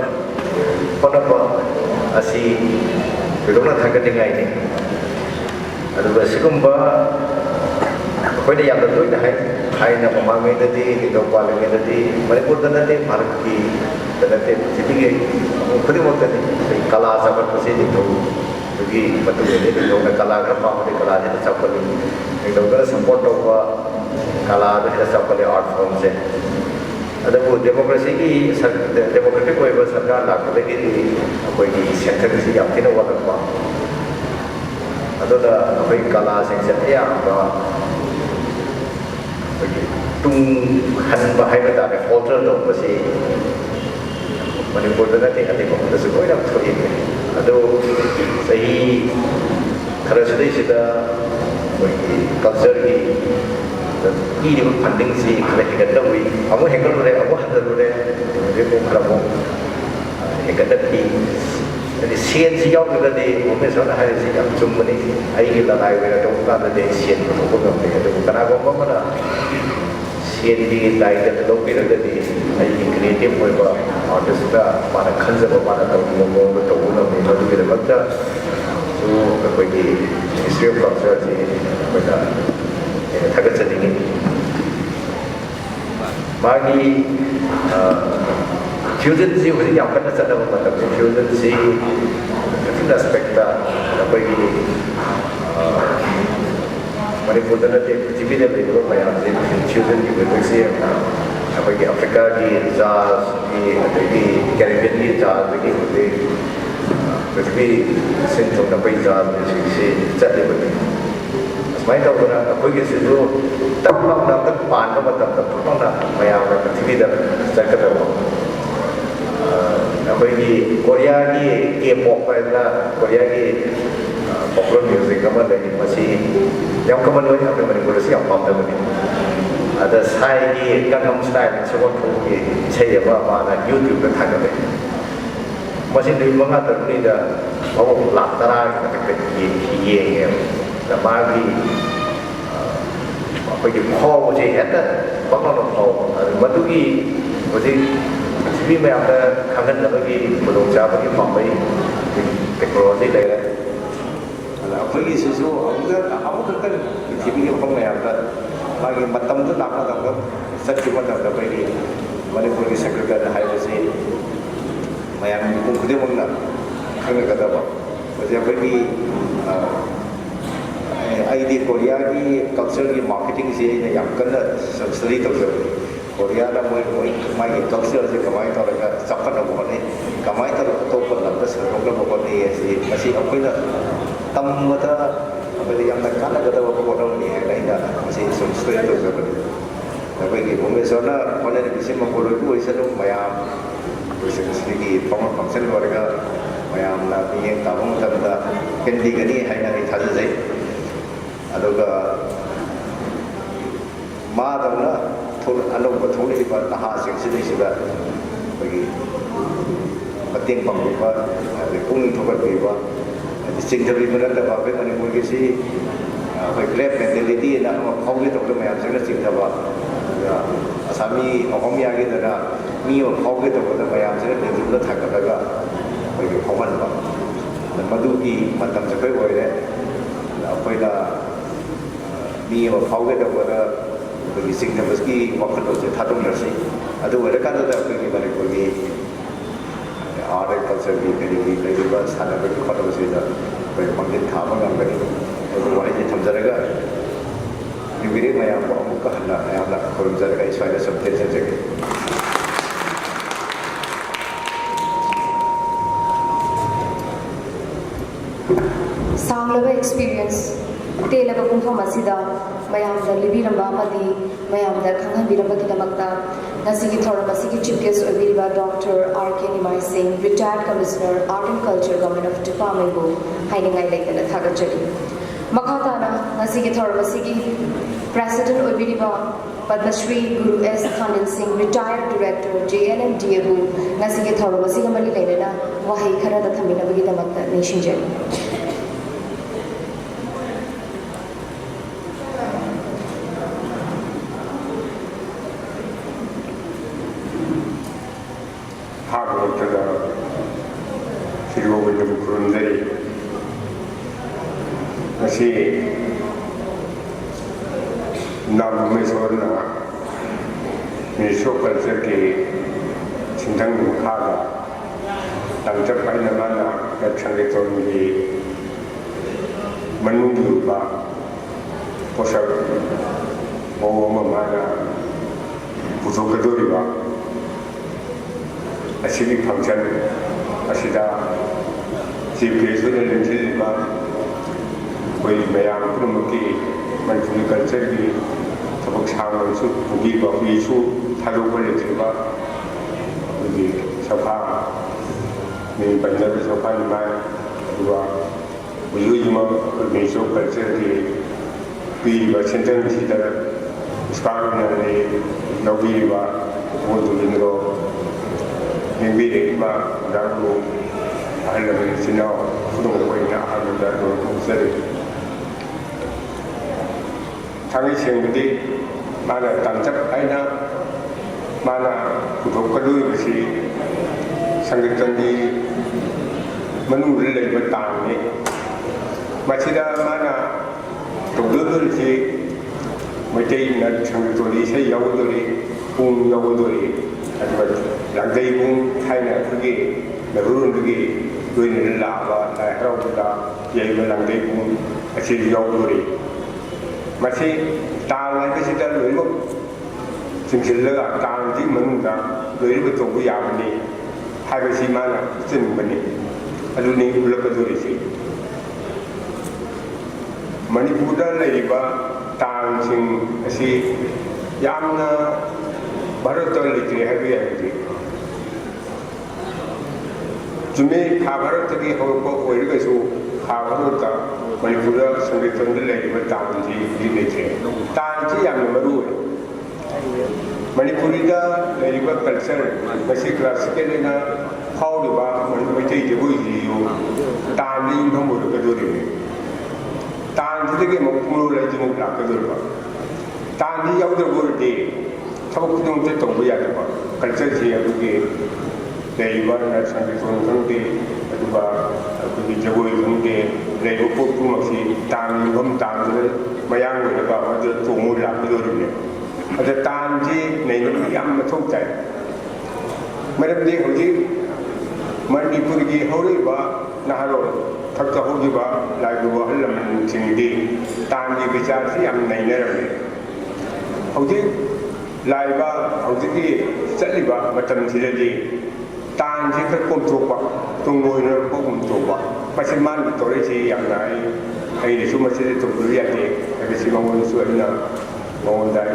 Potapa, I see. We don't have to think anything. And the Sigumba, when they have the doing the high number of Mamadi, the Palamadi, Manipur, the Nate, Marki, the Nate, sitting in Kudimotan, the Kalas of a proceeding to ꯑꯗꯨꯒꯤ ꯃꯇꯨꯡꯗꯗꯤ ꯅꯤꯡꯊꯧꯅ ꯀꯂꯥ ꯈꯔ ꯄꯥꯝꯕꯗꯤ ꯀꯂꯥꯁꯤ ꯍꯦꯟꯅ ꯆꯥꯎꯈꯠꯂꯤ ꯅꯤꯡꯊꯧꯗ support ꯇꯧꯕ ꯀꯂꯥꯗ ꯍꯦꯟꯅ ꯆꯥꯎꯈꯠꯂꯤ ꯑꯥꯔꯠ ꯐꯣꯔꯝꯁꯦ ꯑꯗꯨꯕꯨ ꯗꯦꯃꯣꯀ꯭ꯔꯦꯇꯤꯛ ꯑꯣꯏꯕ ꯁꯔꯀꯥꯔ ꯂꯥꯛꯄꯗꯒꯤꯗꯤ ꯑꯩꯈꯣꯏꯒꯤ ꯁꯦꯟꯊꯪꯁꯤ ꯌꯥꯝ ꯊꯤꯅ ꯋꯥꯠꯂꯛꯄ ꯑꯗꯨꯅ ꯑꯩꯈꯣꯏꯒꯤ ꯀꯂꯥꯁꯤꯡꯁꯦ ꯑꯌꯥꯝꯕ ꯑꯩꯈꯣꯏꯒꯤ ꯇꯨꯡ ꯍꯟꯕ ꯍꯥꯏꯕ ꯇꯥꯔꯦ ꯐꯣꯜꯇꯔ ꯇꯧꯕꯁꯤ ꯃꯅꯤꯄꯨꯔꯗ ꯅꯠꯇꯦ ꯑꯇꯩ ꯃꯐꯝꯗꯁꯨ ꯂꯣꯏꯅ ꯊꯣꯛꯏ ꯑꯗꯨ ꯆꯍꯤ ꯈꯔꯁꯤꯗꯩꯁꯤꯗ ꯑꯩꯈꯣꯏꯒꯤ ꯀꯜꯆꯔꯒꯤ ꯄꯤꯔꯤꯕ ꯐꯟꯗꯤꯡꯁꯤ ꯈꯔ ꯍꯦꯟꯒꯠꯂꯛꯏ ꯑꯃꯨꯛ ꯍꯦꯟꯒꯠꯂꯨꯔꯦ ꯑꯃꯨꯛ ꯍꯟꯊꯔꯨꯔꯦ ꯍꯧꯖꯤꯛ ꯈꯔ ꯑꯃꯨꯛ ꯍꯦꯟꯒꯠꯂꯛꯏ ꯍꯥꯏꯗꯤ ꯁꯦꯟꯁꯤ ꯌꯥꯎꯗ꯭ꯔꯒꯗꯤ ꯄ꯭ꯔꯣꯐꯦꯁꯔꯅ ꯍꯥꯏꯔꯤꯁꯤ ꯌꯥꯝ ꯆꯨꯝꯕꯅꯤ ꯑꯩꯒꯤ ꯂꯅꯥꯏ ꯑꯣꯏꯅ ꯇꯧꯕ ꯀꯥꯟꯗꯗꯤ ꯁꯦꯟ ꯄꯨꯊꯣꯛꯄ ꯉꯝꯗꯦ ꯑꯗꯨꯕꯨ ꯀꯅꯥꯒꯨꯝꯕ ꯑꯃꯅ ꯁꯦꯟꯒꯤ ꯗꯥꯏꯇ ꯂꯧꯕꯤꯔꯒꯗꯤ ꯑꯩꯒꯤ ꯀ꯭ꯔꯤꯌꯦꯇꯤꯞ ꯑꯣꯏꯕ ꯑꯥꯔꯇꯤꯁꯇ ꯃꯥꯅ ꯈꯟꯖꯕ ꯃꯥꯅ ꯇꯧꯅꯤꯡꯕ ꯃꯑꯣꯡꯗ ꯇꯧꯕ ꯉꯝꯃꯤ ꯃꯗꯨꯒꯤꯗꯃꯛꯇ ꯑꯩꯈꯣꯏꯒꯤ ꯃꯤꯅꯤꯁꯇ꯭ꯔꯤ ꯑꯣꯐ ꯀꯜꯆꯔꯁꯤ ꯑꯩꯈꯣꯏꯅ ꯍꯦꯟꯅ ꯊꯥꯒꯠꯆꯅꯤꯡꯉꯤ ꯃꯥꯒꯤ ꯐ꯭ꯌꯨꯖꯟꯁꯤ ꯍꯧꯖꯤꯛ ꯌꯥꯝ ꯀꯟꯅ ꯆꯠꯅꯕ ꯃꯇꯝꯁꯤ ꯐ꯭ꯌꯨꯖꯟꯁꯤ ꯗꯤꯐ꯭ꯔꯦꯟ ꯑꯦꯁꯄꯦꯛꯇ ꯑꯩꯈꯣꯏꯒꯤ ꯃꯅꯤꯄꯨꯔꯗ ꯅꯠꯇꯦ ꯄ꯭ꯔꯤꯊꯤꯕꯤꯗ ꯂꯩꯔꯤꯕ ꯃꯌꯥꯝꯁꯤ ꯐ꯭ꯌꯨꯖꯟꯒꯤ ꯃ꯭ꯌꯨꯖꯤꯛꯁꯤ ꯑꯩꯈꯣꯏꯒꯤ ꯑꯐ꯭ꯔꯤꯀꯥꯒꯤ ꯖꯥꯖꯒꯤ ꯑꯗꯒꯤ ꯀꯦꯔꯤꯕꯤꯌꯟꯒꯤ ꯖꯥꯖꯗꯒꯤ ꯍꯧꯖꯤꯛ ꯄ꯭ꯔꯤꯊꯤꯕꯤ ꯁꯤꯟ ꯊꯨꯡꯅꯕꯒꯤ ꯖꯥꯖꯁꯤ ꯆꯠꯂꯤꯕꯅꯤ ꯑꯁꯨꯃꯥꯏꯅ ꯇꯧꯗꯅ ꯑꯩꯈꯣꯏꯒꯤꯁꯤꯁꯨ ꯇꯞ ꯂꯥꯎꯅ ꯑꯃꯨꯛ ꯄꯥꯟꯕ ꯃꯇꯝꯗ ꯇꯞ ꯂꯥꯎꯅ ꯃꯌꯥꯝꯅ ꯄ꯭ꯔꯤꯊꯤꯕꯤꯗ ꯆꯠꯀꯗꯕ ꯑꯩꯈꯣꯏꯒꯤ ꯀꯣꯔꯤꯌꯥꯒꯤ ꯀꯦ ꯄꯣꯞ ꯍꯥꯏꯗꯅ ꯀꯣꯔꯤꯌꯥꯒꯤ ꯄꯣꯄꯨꯂꯔ ꯃ꯭ꯌꯨꯖꯤꯛ ꯑꯃ ꯂꯩ ꯃꯁꯤ ꯌꯥꯝ ꯀꯃꯟ ꯑꯣꯏ ꯑꯩꯈꯣꯏ ꯃꯅꯤꯄꯨꯔꯗꯁꯨ ꯌꯥꯝ ꯄꯥꯝꯅꯕꯅꯤ ꯑꯗ ꯁꯥꯏꯒꯤ ꯒꯪꯅꯝ ꯁ꯭ꯇꯥꯏꯜ ꯁꯒꯣꯜꯊꯣꯡꯒꯤ ꯏꯁꯩ ꯑꯃ ꯃꯥꯅ ꯌꯨꯇ꯭ꯌꯨꯕꯇ ꯊꯥꯒꯠꯂꯦ ꯃꯁꯤ ꯅꯨꯃꯤꯠ 5-6ꯗ ꯃꯑꯣꯡ 10,000,000ꯒꯤ ꯃꯊꯛꯇ ꯌꯦꯡꯉꯦꯕ ꯃꯥꯒꯤ ꯑꯩꯈꯣꯏꯒꯤ ꯐꯥꯎꯕꯁꯦ ꯍꯦꯛꯇ ꯄꯪꯂꯥꯎꯅ ꯐꯥꯎꯕ ꯑꯗꯨ ꯃꯗꯨꯒꯤ ꯍꯧꯖꯤꯛ ꯄ꯭ꯔꯤꯊꯤꯕꯤ ꯃꯌꯥꯝꯗ ꯈꯪꯍꯟꯅꯕꯒꯤ ꯈꯨꯗꯣꯡꯆꯥꯕꯒꯤ ꯄꯥꯝꯕꯩ ꯇꯦꯛꯅꯣꯂꯣꯖꯤ ꯂꯩꯔꯦ ꯑꯗ ꯑꯩꯈꯣꯏꯒꯤꯁꯤꯁꯨ ꯑꯃꯨꯛꯈꯛꯇꯪ ꯄ꯭ꯔꯤꯊꯤꯕꯤꯒꯤ ꯃꯐꯝ ꯃꯌꯥꯝꯗ ꯃꯥꯒꯤ ꯃꯇꯝꯗ ꯂꯥꯛꯄ ꯃꯇꯝꯗ ꯆꯠꯈꯤꯕ ꯃꯇꯝꯗ ꯑꯩꯈꯣꯏꯒꯤ ꯃꯅꯤꯄꯨꯔꯒꯤ ꯁꯦꯀ꯭ꯔꯦꯇꯔꯤ ꯍꯥꯏꯕꯁꯤ ꯃꯌꯥꯝ ꯃꯤꯄꯨꯝ ꯈꯨꯗꯤꯡꯃꯛꯅ ꯈꯪꯅꯒꯗꯕ ꯍꯧꯖꯤꯛ ꯑꯩꯈꯣꯏꯒꯤ ꯑꯩꯗꯤ ꯀꯣꯔꯤꯌꯥꯒꯤ ꯀꯜꯆꯔꯒꯤ ꯃꯥꯔꯀꯦꯇꯤꯡꯁꯤ ꯑꯩꯅ ꯌꯥꯝ ꯀꯟꯅ ꯁ꯭ꯇꯗꯤ ꯇꯧꯖꯕꯅꯤ ꯀꯣꯔꯤꯌꯥꯗ ꯃꯥꯒꯤ ꯀꯜꯆꯔꯁꯤ ꯀꯃꯥꯏꯅ ꯇꯧꯔꯒ ꯆꯥꯎꯈꯠꯅꯕ ꯍꯣꯠꯅꯩ ꯀꯃꯥꯏꯅ ꯇꯧꯔꯒ ꯑꯇꯣꯞꯄ ꯂꯝꯗ ꯁꯟꯗꯣꯛꯅꯕ ꯍꯣꯠꯅꯩ ꯑꯁꯤ ꯃꯁꯤ ꯑꯩꯈꯣꯏꯅ ꯇꯝꯕꯗ ꯑꯩꯈꯣꯏꯗ ꯌꯥꯝꯅ ꯀꯥꯟꯅꯒꯗꯕ ꯄꯣꯠ ꯑꯃꯅꯤ ꯍꯥꯏꯅ ꯑꯩꯅ ꯃꯁꯤ ꯁꯨꯝ ꯁ꯭ꯇꯗꯤ ꯇꯧꯖꯕꯅꯤ ꯑꯩꯈꯣꯏꯒꯤ ꯚꯨꯕꯅꯦꯁ꯭ꯋꯔꯅ ꯍꯣꯠꯅꯔꯤꯕꯁꯤ ꯃꯄꯣꯂꯣꯏꯕꯨ ꯑꯣꯏꯁꯅꯨ ꯃꯌꯥꯝ ꯁꯤꯒꯤ ꯐꯪꯁꯟ ꯂꯣꯏꯔꯒ ꯃꯌꯥꯝꯅ ꯃꯤꯠꯌꯦꯡ ꯇꯥꯕ ꯃꯇꯝꯗ ꯄꯦꯟꯕꯤꯒꯅꯤ ꯍꯥꯏꯅ ꯑꯩ ꯊꯥꯖꯖꯩ ꯑꯗꯨꯒ ꯃꯥꯗꯧꯅ ꯑꯅꯧꯕ ꯊꯣꯛꯂꯛꯏꯕ ꯅꯍꯥꯁꯤꯡꯁꯤꯗꯩꯁꯤꯗ ꯑꯩꯈꯣꯏꯒꯤ ꯃꯇꯦꯡ ꯄꯥꯡꯕꯤꯕ ꯑꯗꯩ ꯄꯨꯛꯅꯤꯡ ꯊꯧꯒꯠꯄꯤꯕ ꯍꯥꯏꯗꯤ ꯆꯤꯡꯊꯕꯤꯕ ꯅꯠꯇꯕ ꯑꯩꯈꯣꯏ ꯃꯅꯤꯄꯨꯔꯒꯤꯁꯤ ꯑꯩꯈꯣꯏ ꯒ꯭ꯔꯦꯞ ꯃꯦꯟꯇꯦꯂꯤꯇꯤꯅ ꯑꯃ ꯐꯥꯎꯒꯦ ꯇꯧꯕꯗ ꯃꯌꯥꯝꯁꯤꯡꯅ ꯆꯤꯡꯊꯕ ꯑꯗꯨꯒ ꯑꯁꯥꯃꯤ ꯑꯍꯣꯝꯌꯥꯒꯤꯗꯅ ꯃꯤ ꯑꯃ ꯐꯥꯎꯒꯦ ꯇꯧꯕꯗ ꯃꯌꯥꯝꯁꯤꯅ ꯂꯦꯡꯖꯨꯝꯗ ꯊꯥꯡꯒꯠꯂꯒ ꯑꯩꯈꯣꯏꯒꯤ ꯐꯥꯎꯍꯟꯕ ꯃꯗꯨꯒꯤ ꯃꯇꯝꯁꯦ ꯑꯩꯈꯣꯏ ꯑꯣꯏꯔꯦ ꯑꯩꯈꯣꯏꯅ ꯃꯤ ꯑꯃ ꯐꯥꯎꯒꯦ ꯇꯧꯕꯗ ꯑꯩꯈꯣꯏꯒꯤ ꯆꯤꯡꯅꯕꯒꯤ ꯋꯥꯈꯜꯂꯣꯟꯁꯦ ꯊꯥꯗꯣꯛꯅꯔꯁꯤ ꯑꯗꯨ ꯑꯣꯏꯔꯀꯥꯟꯗꯗ ꯑꯩꯈꯣꯏꯒꯤ ꯃꯅꯤꯄꯨꯔꯒꯤ ꯑꯥꯔꯠ ꯑꯦꯟ ꯀꯜꯆꯔꯒꯤ ꯀꯔꯤꯒꯤ ꯂꯩꯔꯤꯕ ꯁꯥꯟꯅꯕꯒꯤ ꯈꯣꯠꯅꯕꯁꯤꯗ ꯑꯩꯈꯣꯏ ꯃꯥꯡꯖꯤꯜ ꯊꯥꯕ ꯉꯝꯒꯅꯤ ꯑꯗꯨ ꯋꯥꯍꯩꯁꯦ ꯊꯝꯖꯔꯒ ꯅꯨꯃꯤꯠ ꯃꯌꯥꯝꯕꯨ ꯑꯃꯨꯛꯀ ꯍꯟꯅ ꯌꯥꯝꯅ ꯈꯨꯔꯨꯝꯖꯔꯒ ꯑꯩ ꯁ꯭ꯋꯥꯏꯗ ꯁꯨꯝ ꯇꯦꯟꯖꯖꯒꯦ ꯁꯥꯡꯂꯕ ꯑꯦꯛꯁꯄꯤꯔꯤꯌꯦꯟꯁ ꯇꯦꯜꯂꯕ ꯄꯨꯡꯐꯝ ꯑꯁꯤꯗ ꯃꯌꯥꯝꯗ ꯂꯤꯕꯤꯔꯝꯕ ꯑꯃꯗꯤ ꯃꯌꯥꯝꯗ ꯈꯪꯍꯟꯕꯤꯔꯝꯕꯒꯤꯗꯃꯛꯇ ꯉꯁꯤꯒꯤ ꯊꯧꯔꯝ ꯑꯁꯤꯒꯤ ꯆꯤꯐ ꯒꯦꯁ ꯑꯣꯏꯕꯤꯔꯤꯕ doctor R.K. Nimai Singh retired commissioner art and culture government of ꯗꯤꯄꯥꯔꯠꯃꯦꯟꯠꯕꯨ ꯍꯥꯏꯅꯤꯡꯉꯥꯏ ꯂꯩꯇꯅ ꯊꯥꯒꯠꯆꯔꯤ ꯃꯈꯥ ꯇꯥꯅ ꯉꯁꯤꯒꯤ ꯊꯧꯔꯝ ꯑꯁꯤꯒꯤ ꯄ꯭ꯔꯦꯁꯤꯗꯦꯟꯠ ꯑꯣꯏꯕꯤꯔꯤꯕ Padmashri Guru S. Thanil Singh retired director JNMDAꯕꯨ ꯉꯁꯤꯒꯤ ꯊꯧꯔꯝ ꯑꯁꯤꯒ ꯃꯔꯤ ꯂꯩꯅꯅ ꯋꯥꯍꯩ ꯈꯔꯗ ꯊꯝꯕꯤꯅꯕꯒꯤꯗꯃꯛꯇ ꯅꯤꯡꯁꯤꯡꯖꯔꯤ 하루부터 즐거운 그런들이 다시 남부에서나 미소컬처기 진정하가 Tanchap aina mana Sanggitoni menunggu posak mau mana butuh keduri asili function asida si peso dan lentil koi mayam purmuki manfuli culture ki sabak sangan su bugi isu thalo ko lentil bugi sabha min bandar sabha mai dua buyu ma meso culture ki pi senteng si dar sekarang ni nabi mo tu lindro mimpi dek daru ahli sinau kudung koi na ahli daru seri tangi sendiri mana Tanchap aina mana kudung kedui besi Sanggatan di menurut lagi bertang ni masih dah mana dulu si macam nak Sanggatan di saya jauh dari pun jauh dari ada lantai pun China pergi berurun pergi dua ni lama lah harap kita jadi lantai pun masih jauh dari masih tang itu sudah lebih singsil lah tang di mana dah lebih betul yang ni hai besi mana sini mana aduh ni ulah keduri sih Manipur dah lagi tang sing si yang baru tu lagi happy happy. Cuma kabar tu ki orang kau orang ke so kabar tu Manipur Sanggatan dah lagi tang di lagi. Tang tu yang baru. Manipur dah lagi culture masih klasikal ni na kau di Manipur itu je you tang ni pun baru keduri. Tang tu ke mau mulu lagi mau nak keduri. Tang ni yang baru deh. Sabuk tu mungkin tak boleh ada culture sih aku ke dari mana Sanggatan tu itu aku di Jawa itu dari upuk tu masih tang mayang ada tumur lah keduri. Ada tanji ni yang macam tu. Macam ni hoji, Manipur ki hoji naharo, tak tahu hoji lagi alam sini tanji bicara si yang ni ni. Hoji lagi hoji ki sekali macam sini tanji terkontrol tunggu ni terkontrol. Masih mana betul si yang lain. Ini semua masih terkontrol ni. Tapi si bangun suara bangun dah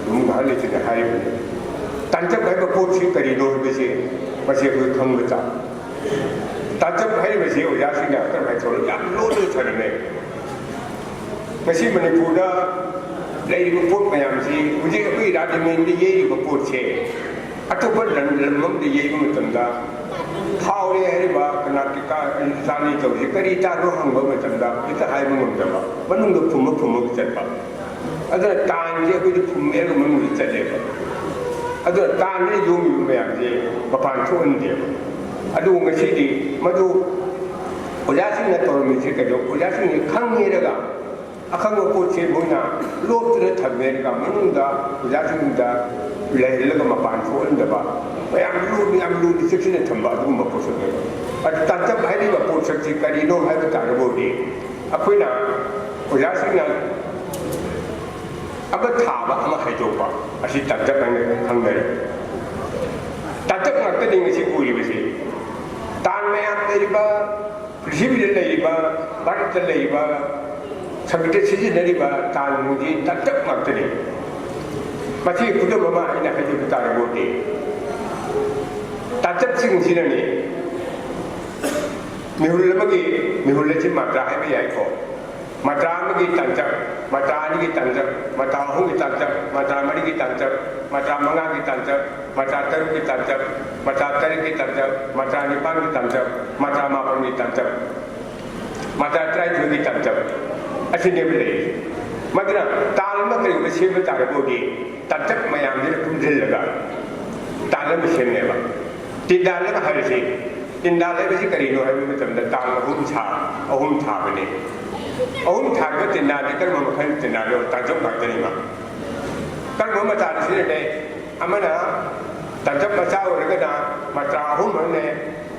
đúng hal itu dah hari ini. Tanchap hari berpuluh kali dua besi masih aku kang baca. Tanchap hari besi ujar sih nak terbaik soal yang lodo cari ni. Masih Manipur dah lagi berpuluh macam si uji aku dah di mana dia berpuluh ceh. Atau pun dalam dia macam dah. Kau ni hari Karnataka insani tu kali taruh hang macam dah. Kita hari macam dah. Menunggu pumuk cepat. Ada tanji aku di pumel menunggu cepat. Ada tanji jom macam je, papan tuan dia. Ada orang sini, madu, ujasing nak tahu macam kerja, ujasing ni kang ni lega. Akang aku cek punya, lot tu terbaik kan, menunda ujasing dah lelaki papan tuan dia. Yang lu di seksi ni tambah tu mampu sebenarnya. Ada Tanchap hari mampu seksi kali no hari tak ada bodi. Apa nak ujasing nak apa thaba ama hai jopa asyik Tanchap yang hanggai Tanchap nak tadi ngisi kuli besi tan mayak dari presiden dari barat dari sampai sisi dari tan mudi Tanchap nak tadi masih kuda mama ini hai jopa tak ada bodi Tanchap sing sini ni mihul lagi matra hai biaya ko matra ni Tanchap matra ni Tanchap matra hong Tanchap matra mari Tanchap matra manga Tanchap matra teru Tanchap matra teri Tanchap matra nipan Tanchap matra mapan Tanchap matra trai juga Tanchap asyik ni boleh matra tal makri bersih betar bodi Tanchap mayam dia pun lega tal bersih ni tidak lagi harus tidak lagi bersih kerino hari macam tal hum cha ni Om thar ke tinda ni kan memakan tinda lo Tanchap nak terima. Kan mama cari sini deh, amana Tanchap macha oragana matra ahum ne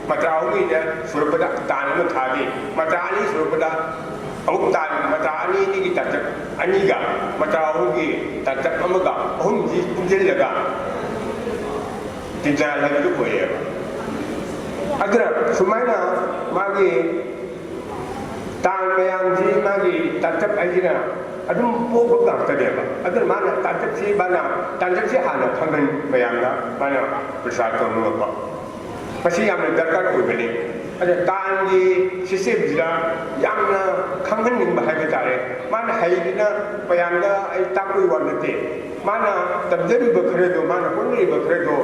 matra ahum ne surpada tan ma thagi matra ani surpada amuk tan matra ani ni ki tanchap ani ga matra ahum ki tanchap amaga ahum ji punjil laga tinja laga du koye adra sumaina magi tan mayam ji magi tanchap ajina adum pogo gam tadeba adar mana tanchap si bana tanchap si hana khamen mayam da mana prasad tonu ba pasi yamna darkar oibani ada tan gi system jira yamna khamen ning ba haiba tare mana haidina mayam da ai takui wanate mana tabjari ba khare do mana konni ba khare do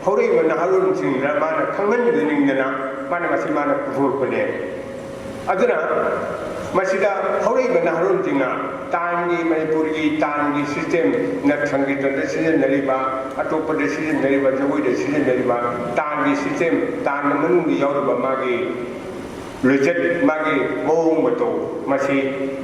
hore mana harun sing ra mana khamen ning dana mana masi mana kufur pane aduna masida hore mana harun tinga tangi manipuri tangi system na sangitan da season nariba atopa da season nariba jagoi da season nariba tangi system tan manung gi yawba magi logic magi mong mato masi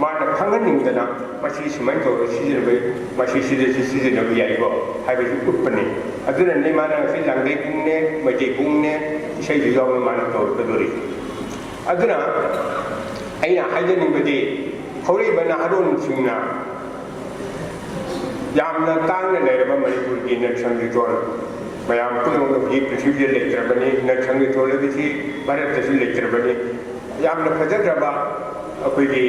mana khanganing dana masi sumai to season bai masi season na yai go hai bai uppani aduna ne mana si langdai kungne maji kungne sai ju yaw mana to dori aduna aina hajaning bade hore bana harun singna yamna tangna leraba manipur ki na sangi ton mayam pulong bi prithvi letrabani na sangi tole bi bharat si letrabani yamna phajadraba akoi gi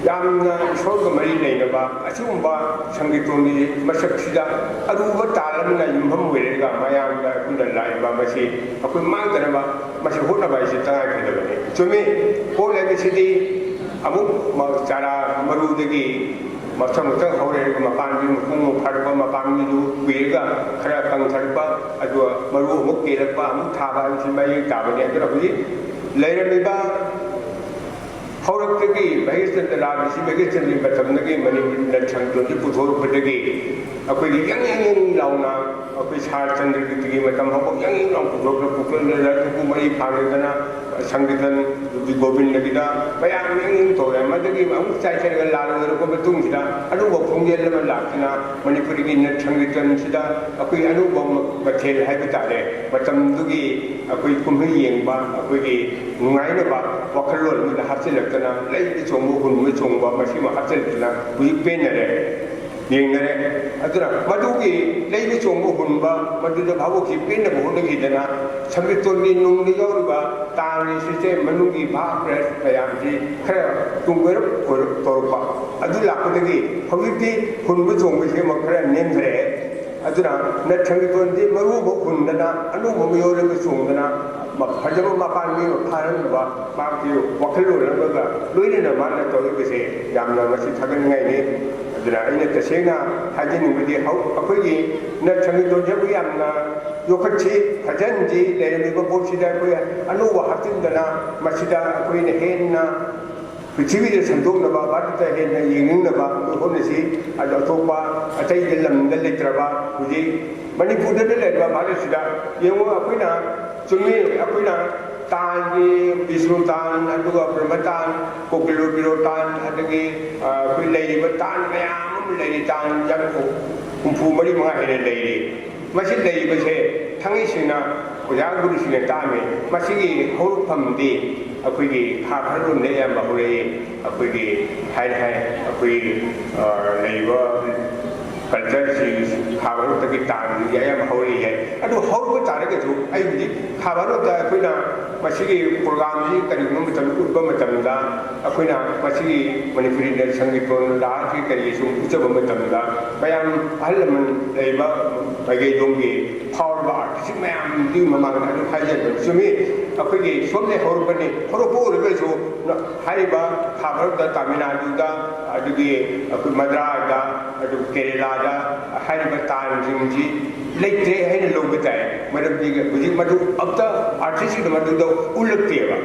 yamna sorga mari leinaba asumba sangi toni masak sida aruba talamna yumham werega mayam da kunda laiba masi akoi mangdaraba masi hona bai si tangai phidabani chumi ko lebe sidi amuk cara marudagi macam hore mapan bi mukung pharba mapan bi du bega khara kang tharba adwa maru muk kelakpa amuk thaba si mai tabani adra hui leiramiba haurakagi bahisan da si bahisan ni batamnagi mani na changton di puthor padagi akoi yang launa akoi char chandra gi matam hok yang laung puthor puthor la ku mai phangdana sangitan di gobin nagida bayang yang to ya madagi amuk chai chai ga la ro ko betung sida adu bo phongjel la lakina manipuri gi na sangitan sida akoi adu bo bathel hai bitare matam dugi akoi kumhi yengba akoi gi nungai na ba wakhalol mu da hapsilakana lai bi chongbu hun mu chongba masi ma hapsilakana bu penare yengnare adura madugi lai bi chongbu hunba maduda bhabu ki penna bu hungi dana sambiton ni nung ni yorba tani system manungi bha press payam ji khara tungwer torpa adula kodagi hogiti hunbu chongbu se ma khara nem khare aduna na thangiton di maru bu hundana anu bu yore bi chongdana hajaba mapan mi pharan ba ma ki wakhalo la ba loine na ma na to bi se yamna ma si thagan ngai ni aduna ina tasena hajin bi hau akoi gi na thangiton jabu yamna yokhachi hajanji leirami ba bolsida ko anu wa hatin dana masida ko ne henna prithvi de sandok na ba bata henna yinging na ba ko ne si ado topa atai de lam de letraba huji manipur de le ba bale sida yengo akoina chumi akoina tangi bisrutan aduga brahmatan kokilo birotan adagi ko leiri ba tan mayam leiri tan yang ko kumpu mari mga hele leiri masi leiri ba se thangi sina oja guru sina tame masi gi horpham di akoi gi kha kharun ne yam ba hore akoi gi hai akoi leiba culture si khabaru ta ki tan ya yam hore ye adu hor tare ke thu ai bi khabaru ta akoi na masi gi program ji kari mu tam utba matam da akoi na masi gi manipuri ne sangipon da ki kari su uchaba matam da bayam alaman leiba bagi dongi power bar si mayam di mamang adu haje sumi akoi gi somne horbani horopo rebe so haiba khabaru da tamil nadu da adu gi akoi madras da adu kerala da haiba tan jingji leitre hai lo bitai madam ji buji madu abta artist ki madu da ulakte ba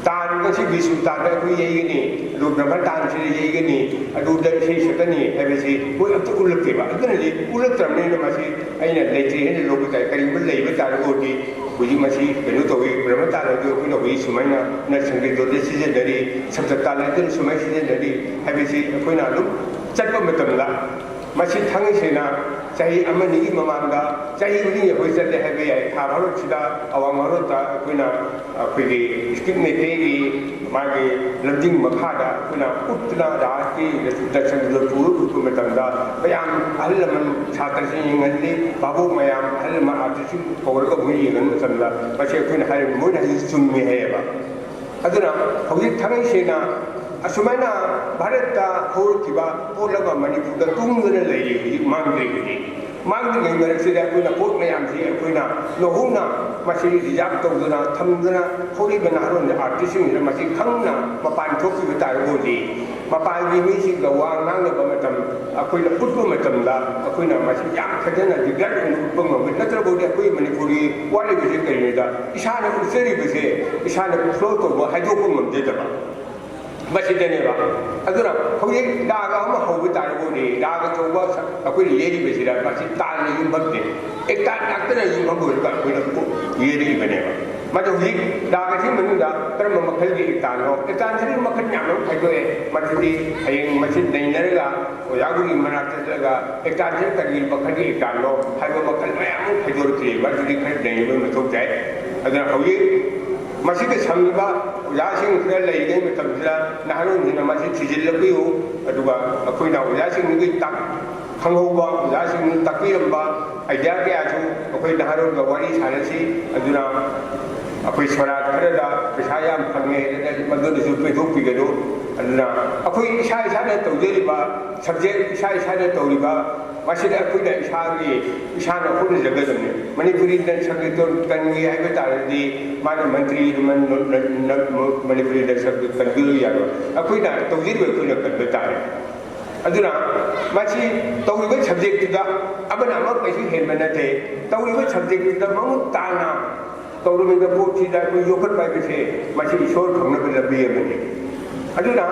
tan ga si bisu tan da ko ye ni lo brahma tan si ye ni adu da si sakani hai be si ko abta ulakte ba adana li ulaktam ne ma si aina leitre hai lo bitai kari bul lei ba tar ko di buji ma si benu to wi brahma tan da ko no wi sumaina na sangi do de si je dari sabta tan da sumai si je dari hai be si ko na lu chat ba matam la ꯃꯁꯤ ꯊꯥꯡꯉꯩꯁꯦꯡꯅ ꯆꯍꯤ ꯑꯃꯅꯤꯒꯤ ꯃꯃꯥꯡꯗ ꯆꯍꯤ ꯈꯨꯗꯤꯡꯒꯤ ꯑꯩꯈꯣꯏ ꯆꯠꯂꯦ ꯍꯥꯏꯕ ꯌꯥꯏ ꯊꯥ ꯚꯥꯔꯣꯠꯁꯤꯗ ꯑꯋꯥꯡ ꯚꯥꯔꯣꯠꯇ ꯑꯩꯈꯣꯏꯒꯤ ꯏꯁꯀꯤꯞ ꯃꯩꯇꯩꯒꯤ ꯃꯥꯒꯤ ꯂꯝꯖꯤꯡ ꯃꯈꯥꯗ ꯑꯩꯈꯣꯏꯅ ꯎꯠꯇꯨꯅ ꯔꯥꯖꯀꯤ ꯗꯔꯁꯟꯗꯨ ꯄꯨꯔ ꯎꯠꯄ ꯃꯇꯝꯗ ꯃꯌꯥꯝ ꯑꯍꯜ ꯂꯃꯟ ꯁꯥꯇ꯭ꯔꯁꯤꯡ ꯌꯦꯡꯍꯜꯂꯤ ꯚꯥꯕꯣꯛ ꯃꯌꯥꯝ ꯑꯍꯜ ꯂꯃꯟ ꯑꯥꯔꯇꯤꯁꯁꯤꯡ ꯀꯧꯔꯒ ꯃꯣꯏ ꯌꯦꯡꯍꯟꯕ ꯃꯇꯝꯗ ꯃꯁꯤ ꯑꯩꯈꯣꯏꯅ ꯍꯥꯏꯔꯤꯕ ꯃꯣꯏꯅ ꯍꯧꯖꯤꯛ ꯆꯨꯝꯃꯤ ꯍꯥꯏꯌꯦꯕ ꯑꯗꯨꯅ ꯍꯧꯖꯤꯛ ꯊꯥꯡꯉꯩꯁꯦꯡꯅ ꯑꯁꯨꯃꯥꯏꯅ ꯚꯥꯔꯠꯇ ꯍꯧꯔꯛꯈꯤꯕ ꯄꯣꯠ ꯑꯃ ꯃꯅꯤꯄꯨꯔꯗ ꯇꯨꯡꯗꯨꯅ ꯂꯩꯔꯤ ꯍꯧꯖꯤꯛ ꯃꯥꯡꯗ꯭ꯔꯤꯕꯗꯤ ꯃꯥꯡꯗ꯭ꯔꯤꯉꯩ ꯃꯔꯛꯁꯤꯗ ꯑꯩꯈꯣꯏꯅ ꯄꯣꯠ ꯃꯌꯥꯝꯁꯤ ꯑꯩꯈꯣꯏꯅ ꯅꯧꯍꯧꯅ ꯃꯁꯤ ꯔꯤꯖꯥꯔꯚ ꯇꯧꯗꯨꯅ ꯊꯝꯗꯨꯅ ꯍꯧꯔꯤꯕ ꯅꯍꯥꯔꯣꯟ ꯑꯥꯔꯇꯤꯁꯁꯤꯡꯁꯤꯅ ꯃꯁꯤ ꯈꯪꯅ ꯃꯄꯥꯟ ꯊꯣꯛꯈꯤꯕ ꯇꯥꯔꯒꯗꯤ ꯃꯄꯥꯟꯒꯤ ꯃꯤꯁꯤꯡꯒ ꯋꯥ ꯉꯥꯡꯅꯕ ꯃꯇꯝ ꯑꯩꯈꯣꯏꯅ ꯎꯠꯄ ꯃꯇꯝꯗ ꯑꯩꯈꯣꯏꯅ ꯃꯁꯤ ꯌꯥꯝ ꯐꯖꯅ ꯗꯤꯒ꯭ꯂꯥꯔ ꯑꯣꯏꯅ ꯎꯠꯄ ꯉꯝꯒꯅꯤ ꯅꯠꯇ꯭ꯔꯕꯗꯤ ꯑꯩꯈꯣꯏ ꯃꯅꯤꯄꯨꯔꯤ ꯋꯥꯠꯂꯤꯕꯁꯤ ꯀꯔꯤꯅꯣꯗ ꯏꯁꯥꯅ ꯎꯠꯆꯔꯤꯕꯁꯦ ꯏꯁꯥꯅ ꯐ꯭ꯂꯣ ꯇꯧꯕ ꯍꯥꯏꯗꯣꯛꯄ ꯉꯝꯖꯗꯕ ꯃꯁꯤꯗꯅꯦꯕ ꯑꯗꯨꯅ ꯍꯧꯖꯤꯛ ꯔꯥꯒ ꯑꯃ ꯍꯧꯕ ꯇꯥꯔꯒꯗꯤ ꯔꯥꯒ ꯇꯧꯕ ꯑꯩꯈꯣꯏꯅ ꯌꯩꯔꯤꯕꯁꯤꯗ ꯃꯁꯤ ꯇꯥꯟꯅ ꯌꯨꯝꯐꯝꯅꯦ ꯇꯥꯟ ꯉꯥꯛꯇꯅ ꯌꯨꯝꯐꯝ ꯑꯣꯏꯔꯒ ꯑꯩꯈꯣꯏꯅ ꯌꯩꯔꯤꯕꯅꯦꯕ ꯃꯗꯨ ꯍꯧꯖꯤꯛ ꯔꯥꯒꯁꯤ ꯃꯅꯨꯡꯗ ꯀꯔꯝꯕ ꯃꯈꯜꯒꯤ ꯇꯥꯟꯅꯣ ꯇꯥꯟꯁꯤꯗꯤ ꯃꯈꯜ ꯌꯥꯝ ꯑꯃ ꯈꯥꯏꯗꯣꯛꯑꯦ ꯃꯗꯨꯗꯤ ꯍꯌꯦꯡ ꯃꯁꯤ ꯅꯩꯅꯔꯒ ꯑꯣꯖꯥꯒꯤ ꯃꯅꯥꯛꯇ ꯆꯠꯂꯒ ꯇꯥꯟꯁꯤ ꯀꯔꯤ ꯃꯈꯜꯒꯤ ꯇꯥꯟꯅꯣ ꯍꯥꯏꯕ ꯃꯈꯜ ꯃꯌꯥꯝ ꯑꯃ ꯈꯥꯏꯗꯣꯔꯛꯈꯤ ꯃꯗꯨꯗꯤ ꯈꯔ ꯅꯩꯅꯕ ꯃꯊꯧ ꯇꯥꯏ ꯑꯗꯨꯅ ꯍꯧꯖꯤꯛ ꯃꯁꯤꯒ ꯁꯝꯅꯕ ꯑꯣꯖꯥꯁꯤꯡ ꯈꯔ ꯂꯩꯔꯤꯉꯩ ꯃꯇꯝꯁꯤꯗ ꯅꯍꯥꯔꯣꯟꯁꯤꯡꯅ ꯃꯁꯤ ꯊꯤꯖꯤꯜꯂꯛꯄꯤꯌꯨ ꯑꯗꯨꯒ ꯑꯩꯈꯣꯏꯅ ꯑꯣꯖꯥꯁꯤꯡꯗꯒꯤ ꯈꯪꯍꯧꯕ ꯑꯣꯖꯥꯁꯤꯡꯅ ꯇꯥꯛꯄꯤꯔꯝꯕ ꯑꯥꯏꯗꯤꯌꯥ ꯀꯌꯥꯁꯨ ꯑꯩꯈꯣꯏ ꯅꯍꯥꯔꯣꯟꯒ ꯋꯥꯔꯤ ꯁꯥꯟꯅꯁꯤ ꯑꯗꯨꯅ ꯑꯩꯈꯣꯏ ꯁꯣꯔꯥꯠ ꯈꯔꯗ ꯄꯩꯁꯥ ꯌꯥꯝ ꯐꯪꯉꯦ ꯍꯥꯏꯗꯅ ꯃꯗꯨꯅꯁꯨ ꯄꯦꯟꯊꯣꯛꯄꯤꯒꯅꯨ ꯑꯗꯨꯅ ꯑꯩꯈꯣꯏ ꯏꯁꯥꯅ ꯇꯧꯖꯔꯤꯕ ꯁꯕꯖꯦꯛ ꯏꯁꯥꯅ ꯇꯧꯔꯤꯕ ꯃꯁꯤꯗ ꯑꯩꯈꯣꯏꯅ ꯏꯁꯥꯅ ꯍꯣꯠꯅꯖꯒꯗꯕꯅꯤ ꯃꯅꯤꯄꯨꯔꯤꯗ ꯁꯪꯒꯤꯠꯇꯣ ꯀꯟꯒꯦ ꯍꯥꯏꯕ ꯇꯥꯔꯒꯗꯤ ꯃꯥꯅ ꯃꯟꯇ꯭ꯔꯤ ꯃꯅꯤꯄꯨꯔꯤꯗ ꯁꯪꯒꯤꯠ ꯀꯟꯕꯤꯔꯨ ꯌꯥꯔꯣꯏ ꯑꯩꯈꯣꯏꯅ ꯇꯧꯖꯔꯤꯕ ꯑꯩꯈꯣꯏꯅ ꯀꯟꯕ ꯇꯥꯔꯦ ꯑꯗꯨꯅ ꯃꯁꯤ ꯇꯧꯔꯤꯕ ꯁꯕꯖꯦꯛꯇꯨꯗ ꯑꯃꯅ ꯑꯃ ꯀꯩꯁꯨ ꯍꯦꯟꯕ ꯅꯠꯇꯦ ꯇꯧꯔꯤꯕ ꯁꯕꯖꯦꯛꯇꯨꯗ ꯃꯃꯨꯠ ꯇꯥꯅ ꯇꯧꯔꯤꯕ ꯄꯣꯠꯁꯤꯗ ꯑꯩꯈꯣই ꯌꯣꯛꯈꯠꯄ ꯍꯥꯏꯕꯁꯦ ꯃꯁꯤ ꯏꯁꯣꯔ ꯐꯪꯅꯕ ꯂꯝꯕꯤ ꯑꯃꯅꯤ ꯑꯗꯨꯅ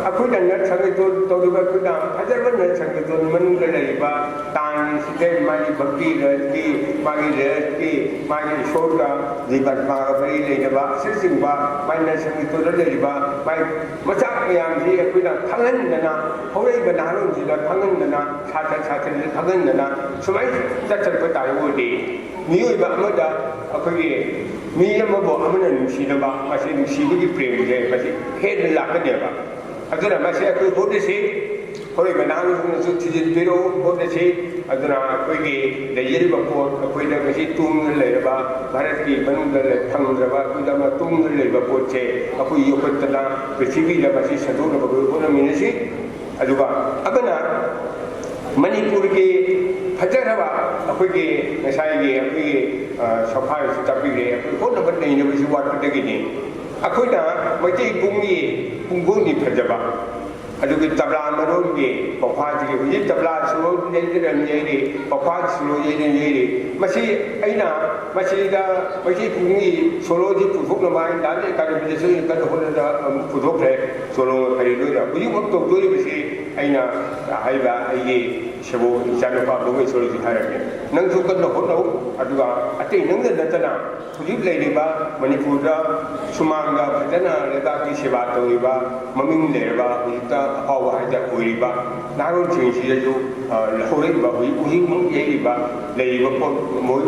ꯑꯩꯈꯣꯏꯅ ꯅꯠ ꯁꯪꯒꯤꯠꯇꯣꯟ ꯇꯧꯔꯤꯕ ꯑꯩꯈꯣꯏꯅ ꯐꯖꯕ ꯅꯠ ꯁꯪꯒꯤꯠꯇꯣꯟ ꯃꯅꯨꯡꯗ ꯂꯩꯔꯤꯕ ꯇꯥꯟꯁꯤꯗ ꯃꯥꯒꯤ ꯚꯛꯇꯤ ꯔꯁꯀꯤ ꯃꯥꯒꯤ ꯔꯁꯀꯤ ꯃꯥꯒꯤ ꯏꯁꯣꯔꯒ ꯖꯤꯕꯥꯠꯃꯥꯒ ꯃꯔꯤ ꯂꯩꯅꯕ ꯑꯁꯤꯅꯆꯤꯡꯕ ꯃꯥꯒꯤ ꯅꯠ ꯁꯪꯒꯤꯠꯇꯣꯟꯗ ꯂꯩꯔꯤꯕ ꯃꯥꯒꯤ ꯃꯆꯥꯛ ꯃꯌꯥꯝꯁꯤ ꯑꯩꯈꯣꯏꯅ ꯈꯪꯍꯟꯗꯅ ꯍꯧꯔꯛꯏꯕ ꯅꯍꯥꯔꯣꯟꯁꯤꯗ ꯈꯪꯍꯟꯗꯅ ꯁꯥꯇ꯭ꯔꯁꯤꯡꯗ ꯈꯪꯍꯟꯗꯅ ꯁꯨꯃꯥꯏꯅ ꯆꯠꯄ ꯇꯥꯔꯒꯗꯤ ꯃꯤꯑꯣꯏꯕ ꯑꯃꯗ ꯑꯩꯈꯣꯏꯒꯤ ꯃꯤ ꯑꯃꯕꯨ ꯑꯃꯅ ꯅꯨꯡꯁꯤꯅꯕ ꯃꯁꯤ ꯅꯨꯡꯁꯤꯕꯒꯤ ꯄ꯭ꯔꯦꯝꯁꯦ ꯃꯁꯤ ꯍꯦꯟꯅ ꯂꯥꯛꯀꯅꯦꯕ ꯑꯗꯨꯅ ꯃꯁꯤ ꯑꯩꯈꯣꯏ ꯍꯣꯠꯅꯁꯤ ꯍꯧꯔꯤꯕ ꯅꯍꯥꯔꯣꯟꯁꯤꯡꯅꯁꯨ ꯊꯤꯖꯤꯟꯕꯤꯔꯛꯎ ꯍꯣꯠꯅꯁꯤ ꯑꯗꯨꯅ ꯑꯩꯈꯣꯏꯒꯤ ꯂꯩꯖꯔꯤꯕ ꯄꯣꯠ ꯑꯩꯈꯣꯏꯗ ꯉꯁꯤ ꯇꯨꯡꯗ ꯂꯩꯔꯕ ꯚꯥꯔꯠꯀꯤ ꯃꯅꯨꯡꯗ ꯐꯪꯗ꯭ꯔꯕ ꯑꯩꯈꯣꯏꯗ ꯑꯃ ꯇꯨꯡꯗ ꯂꯩꯕ ꯄꯣꯠꯁꯦ ꯑꯩꯈꯣꯏ ꯌꯣꯛꯈꯠꯇꯅ ꯄ꯭ꯔꯤꯊꯤꯕꯤꯗ ꯃꯁꯤ ꯁꯟꯗꯣꯛꯅꯕ ꯍꯣꯠꯅꯃꯤꯟꯅꯁꯤ ꯑꯗꯨꯒ ꯑꯃꯅ ꯃꯅꯤꯄꯨꯔꯒꯤ ꯐꯖꯔꯕ ꯑꯩꯈꯣꯏꯒꯤ ꯉꯁꯥꯏꯒꯤ ꯑꯩꯈꯣꯏꯒꯤ ꯁꯐꯥꯏꯁꯨ ꯇꯥꯛꯄꯤꯔꯦ ꯑꯩꯈꯣꯏ ꯍꯣꯠꯅꯕ ꯅꯩꯅꯕꯁꯤ ꯋꯥꯠꯄꯗꯒꯤꯅꯤ ꯑꯩꯈꯣꯏꯅ ꯃꯩꯇꯩ ꯄꯨꯡꯒꯣꯟꯒꯤ ꯐꯖꯕ ꯑꯗꯨꯒꯤ ꯇꯕ꯭ꯂꯥ ꯃꯔꯣꯟꯒꯤ ꯄꯧꯈꯥꯁꯤꯒꯤ ꯍꯧꯖꯤꯛ ꯇꯕ꯭ꯂꯥ ꯁꯨꯔꯣ ꯌꯩꯔꯤ ꯄꯧꯈꯥ ꯁꯨꯔꯣ ꯌꯩꯔꯤ ꯃꯁꯤ ꯑꯩꯅ ꯃꯁꯤꯗ ꯃꯩꯇꯩ ꯄꯨꯡꯒꯤ ꯁꯣꯂꯣꯁꯤ ꯄꯨꯊꯣꯛꯅꯕ ꯑꯩꯅ ꯗꯥꯟꯁ ꯑꯦꯀꯥꯗꯃꯤꯗꯁꯨ ꯀꯟꯅ ꯍꯣꯠꯅꯗꯅ ꯄꯨꯊꯣꯛꯈ꯭ꯔꯦ ꯁꯣꯂꯣ ꯀꯔꯤ ꯂꯣꯏꯅ ꯍꯧꯖꯤꯛꯃꯛ ꯇꯧꯗꯣꯔꯤꯕꯁꯤ ꯑꯩꯅ ꯍꯥꯏꯕ ꯑꯩꯒꯤ ꯁꯦꯕꯣ ꯏꯆꯥꯅꯨꯄꯥ ꯕꯣꯒꯦꯁꯣꯔꯁꯤ ꯍꯥꯏꯔꯛꯀꯦ ꯅꯪꯁꯨ ꯀꯟꯅ ꯍꯣꯠꯅꯧ ꯑꯗꯨꯒ ꯑꯇꯩ ꯅꯪꯗ ꯅꯠꯇꯅ ꯍꯧꯖꯤꯛ ꯂꯩꯔꯤꯕ ꯃꯅꯤꯄꯨꯔꯗ ꯁꯨꯃꯥꯡꯗ ꯐꯖꯅ ꯂꯩꯕꯥꯛꯀꯤ ꯁꯦꯕꯥ ꯇꯧꯔꯤꯕ ꯃꯃꯤꯡ ꯂꯩꯔꯕ ꯍꯧꯖꯤꯛꯇ ꯑꯐꯥꯎꯕ ꯍꯥꯏꯗ ꯑꯣꯏꯔꯤꯕ ꯅꯍꯥꯔꯣꯟꯁꯤꯡꯁꯤꯗꯁꯨ ꯍꯧꯔꯛꯏꯕ ꯍꯧꯖꯤꯛꯃꯛ ꯌꯩꯔꯤꯕ ꯂꯩꯔꯤꯕ ꯄꯣꯠ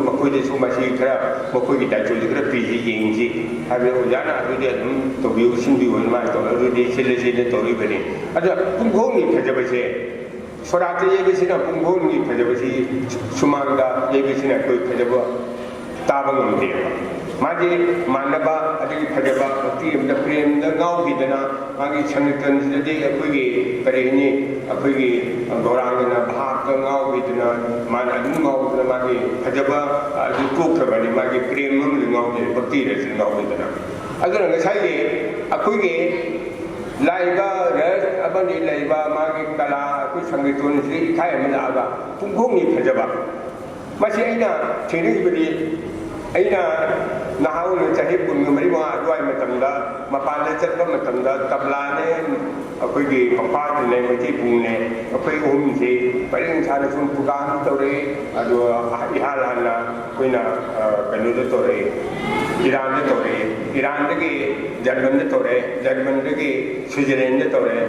ꯃꯈꯣꯏꯗꯁꯨ ꯃꯁꯤ ꯈꯔ ꯃꯈꯣꯏꯒꯤ ꯗꯥꯏꯇꯣꯁꯤ ꯈꯔ ꯄꯤꯁꯤ ꯌꯦꯡꯁꯤ ꯍꯥꯏꯕꯗꯤ ꯑꯣꯖꯥꯅ ꯑꯗꯨꯗꯤ ꯑꯗꯨꯝ ꯇꯧꯕꯤꯌꯨ ꯁꯤꯟꯕꯤꯌꯨ ꯑꯗꯨꯃꯥꯏꯅ ꯇꯧꯔ ꯑꯗꯨꯗꯤ ꯁꯤꯜꯂ ꯇꯧꯔꯤꯕꯅꯤ ꯑꯗꯨꯅ ꯄꯨꯡꯈꯣꯡꯒꯤ ꯐꯖꯕꯁꯦ ꯁꯣꯔꯥꯠꯇ ꯌꯩꯕꯁꯤꯅ ꯄꯨꯡꯈꯣꯡꯒꯤ ꯐꯖꯕꯁꯤ ꯁꯨꯃꯥꯡꯗ ꯌꯩꯕꯁꯤꯅ ꯑꯩꯈꯣꯏ ꯐꯖꯕ ꯇꯥꯕ ꯉꯝꯗꯦꯕ ꯃꯥꯒꯤ ꯃꯥꯟꯅꯕ ꯑꯗꯒꯤ ꯐꯖꯕ ꯚꯛꯇꯤ ꯑꯃꯗ ꯄ꯭ꯔꯦꯝꯗ ꯉꯥꯎꯈꯤꯗꯅ ꯃꯥꯒꯤ ꯁꯪꯒꯤꯇꯟꯁꯤꯗꯗꯤ ꯑꯩꯈꯣꯏꯒꯤ ꯀꯔꯤ ꯍꯥꯏꯅꯤ ꯑꯩꯈꯣꯏꯒꯤ ꯒꯧꯔꯥꯡꯒꯅ ꯚꯥꯞꯇ ꯉꯥꯎꯈꯤꯗꯅ ꯃꯥꯅ ꯑꯗꯨꯝ ꯉꯥꯎꯗꯅ ꯃꯥꯒꯤ ꯐꯖꯕ ꯑꯗꯨ ꯇꯣꯛꯈ꯭ꯔꯕꯅꯤ ꯃꯥꯒꯤ ꯄ꯭ꯔꯦꯝ ꯑꯃꯗ ꯉꯥꯎꯈꯤꯗꯅ ꯚꯛꯇꯤꯗꯁꯨ ꯉꯥꯎꯈꯤꯗꯅ ꯑꯗꯨꯅ ꯉꯁꯥꯏꯒꯤ ꯑꯩꯈꯣꯏꯒꯤ ꯂꯥꯏꯕ ꯔꯁ ꯑꯃꯗꯤ ꯂꯩꯕ ꯃꯥꯒꯤ ꯀꯂꯥ ꯑꯩꯈꯣꯏ ꯁꯪꯒꯤꯇꯣꯟꯁꯤꯗ ꯏꯀꯥꯏ ꯑꯃ ꯂꯥꯛꯑꯒ ꯄꯨꯡꯈꯣꯡꯒꯤ ꯐꯖꯕ ꯃꯁꯤ ꯑꯩꯅ ꯊꯦꯡꯅꯈꯤꯕꯗꯤ ꯑꯩꯅ ꯅꯍꯥ ꯑꯣꯏꯅ ꯆꯍꯤ 24 ꯑꯗꯨꯋꯥꯏ ꯃꯇꯝꯗ ꯃꯄꯥꯟꯗ ꯆꯠꯄ ꯃꯇꯝꯗ ꯇꯕ꯭ꯂꯥꯅꯦ ꯑꯩꯈꯣꯏꯒꯤ ꯄꯧꯈꯥꯗꯨꯅꯦ ꯃꯩꯇꯩ ꯄꯨꯡꯅꯦ ꯑꯩꯈꯣꯏ ꯑꯍꯨꯝꯁꯤ ꯄꯔꯦꯡ ꯁꯥꯅ ꯁꯨꯝ ꯄ꯭ꯔꯣꯒ꯭ꯔꯥꯝ ꯇꯧꯔꯛꯏ ꯑꯗꯨꯒ ꯏꯍꯥꯟ ꯍꯥꯟꯅ ꯑꯩꯈꯣꯏꯅ ꯀꯩꯅꯣꯗ ꯇꯧꯔꯛꯏ ꯏꯔꯥꯟꯗ ꯇꯧꯔꯛꯏ ꯏꯔꯥꯟꯗꯒꯤ ꯖꯔꯃꯟꯗ ꯇꯧꯔꯛꯑꯦ ꯖꯔꯃꯟꯗꯒꯤ ꯁ꯭ꯋꯤꯖꯔꯂꯦꯟꯗ ꯇꯧꯔꯛꯑꯦ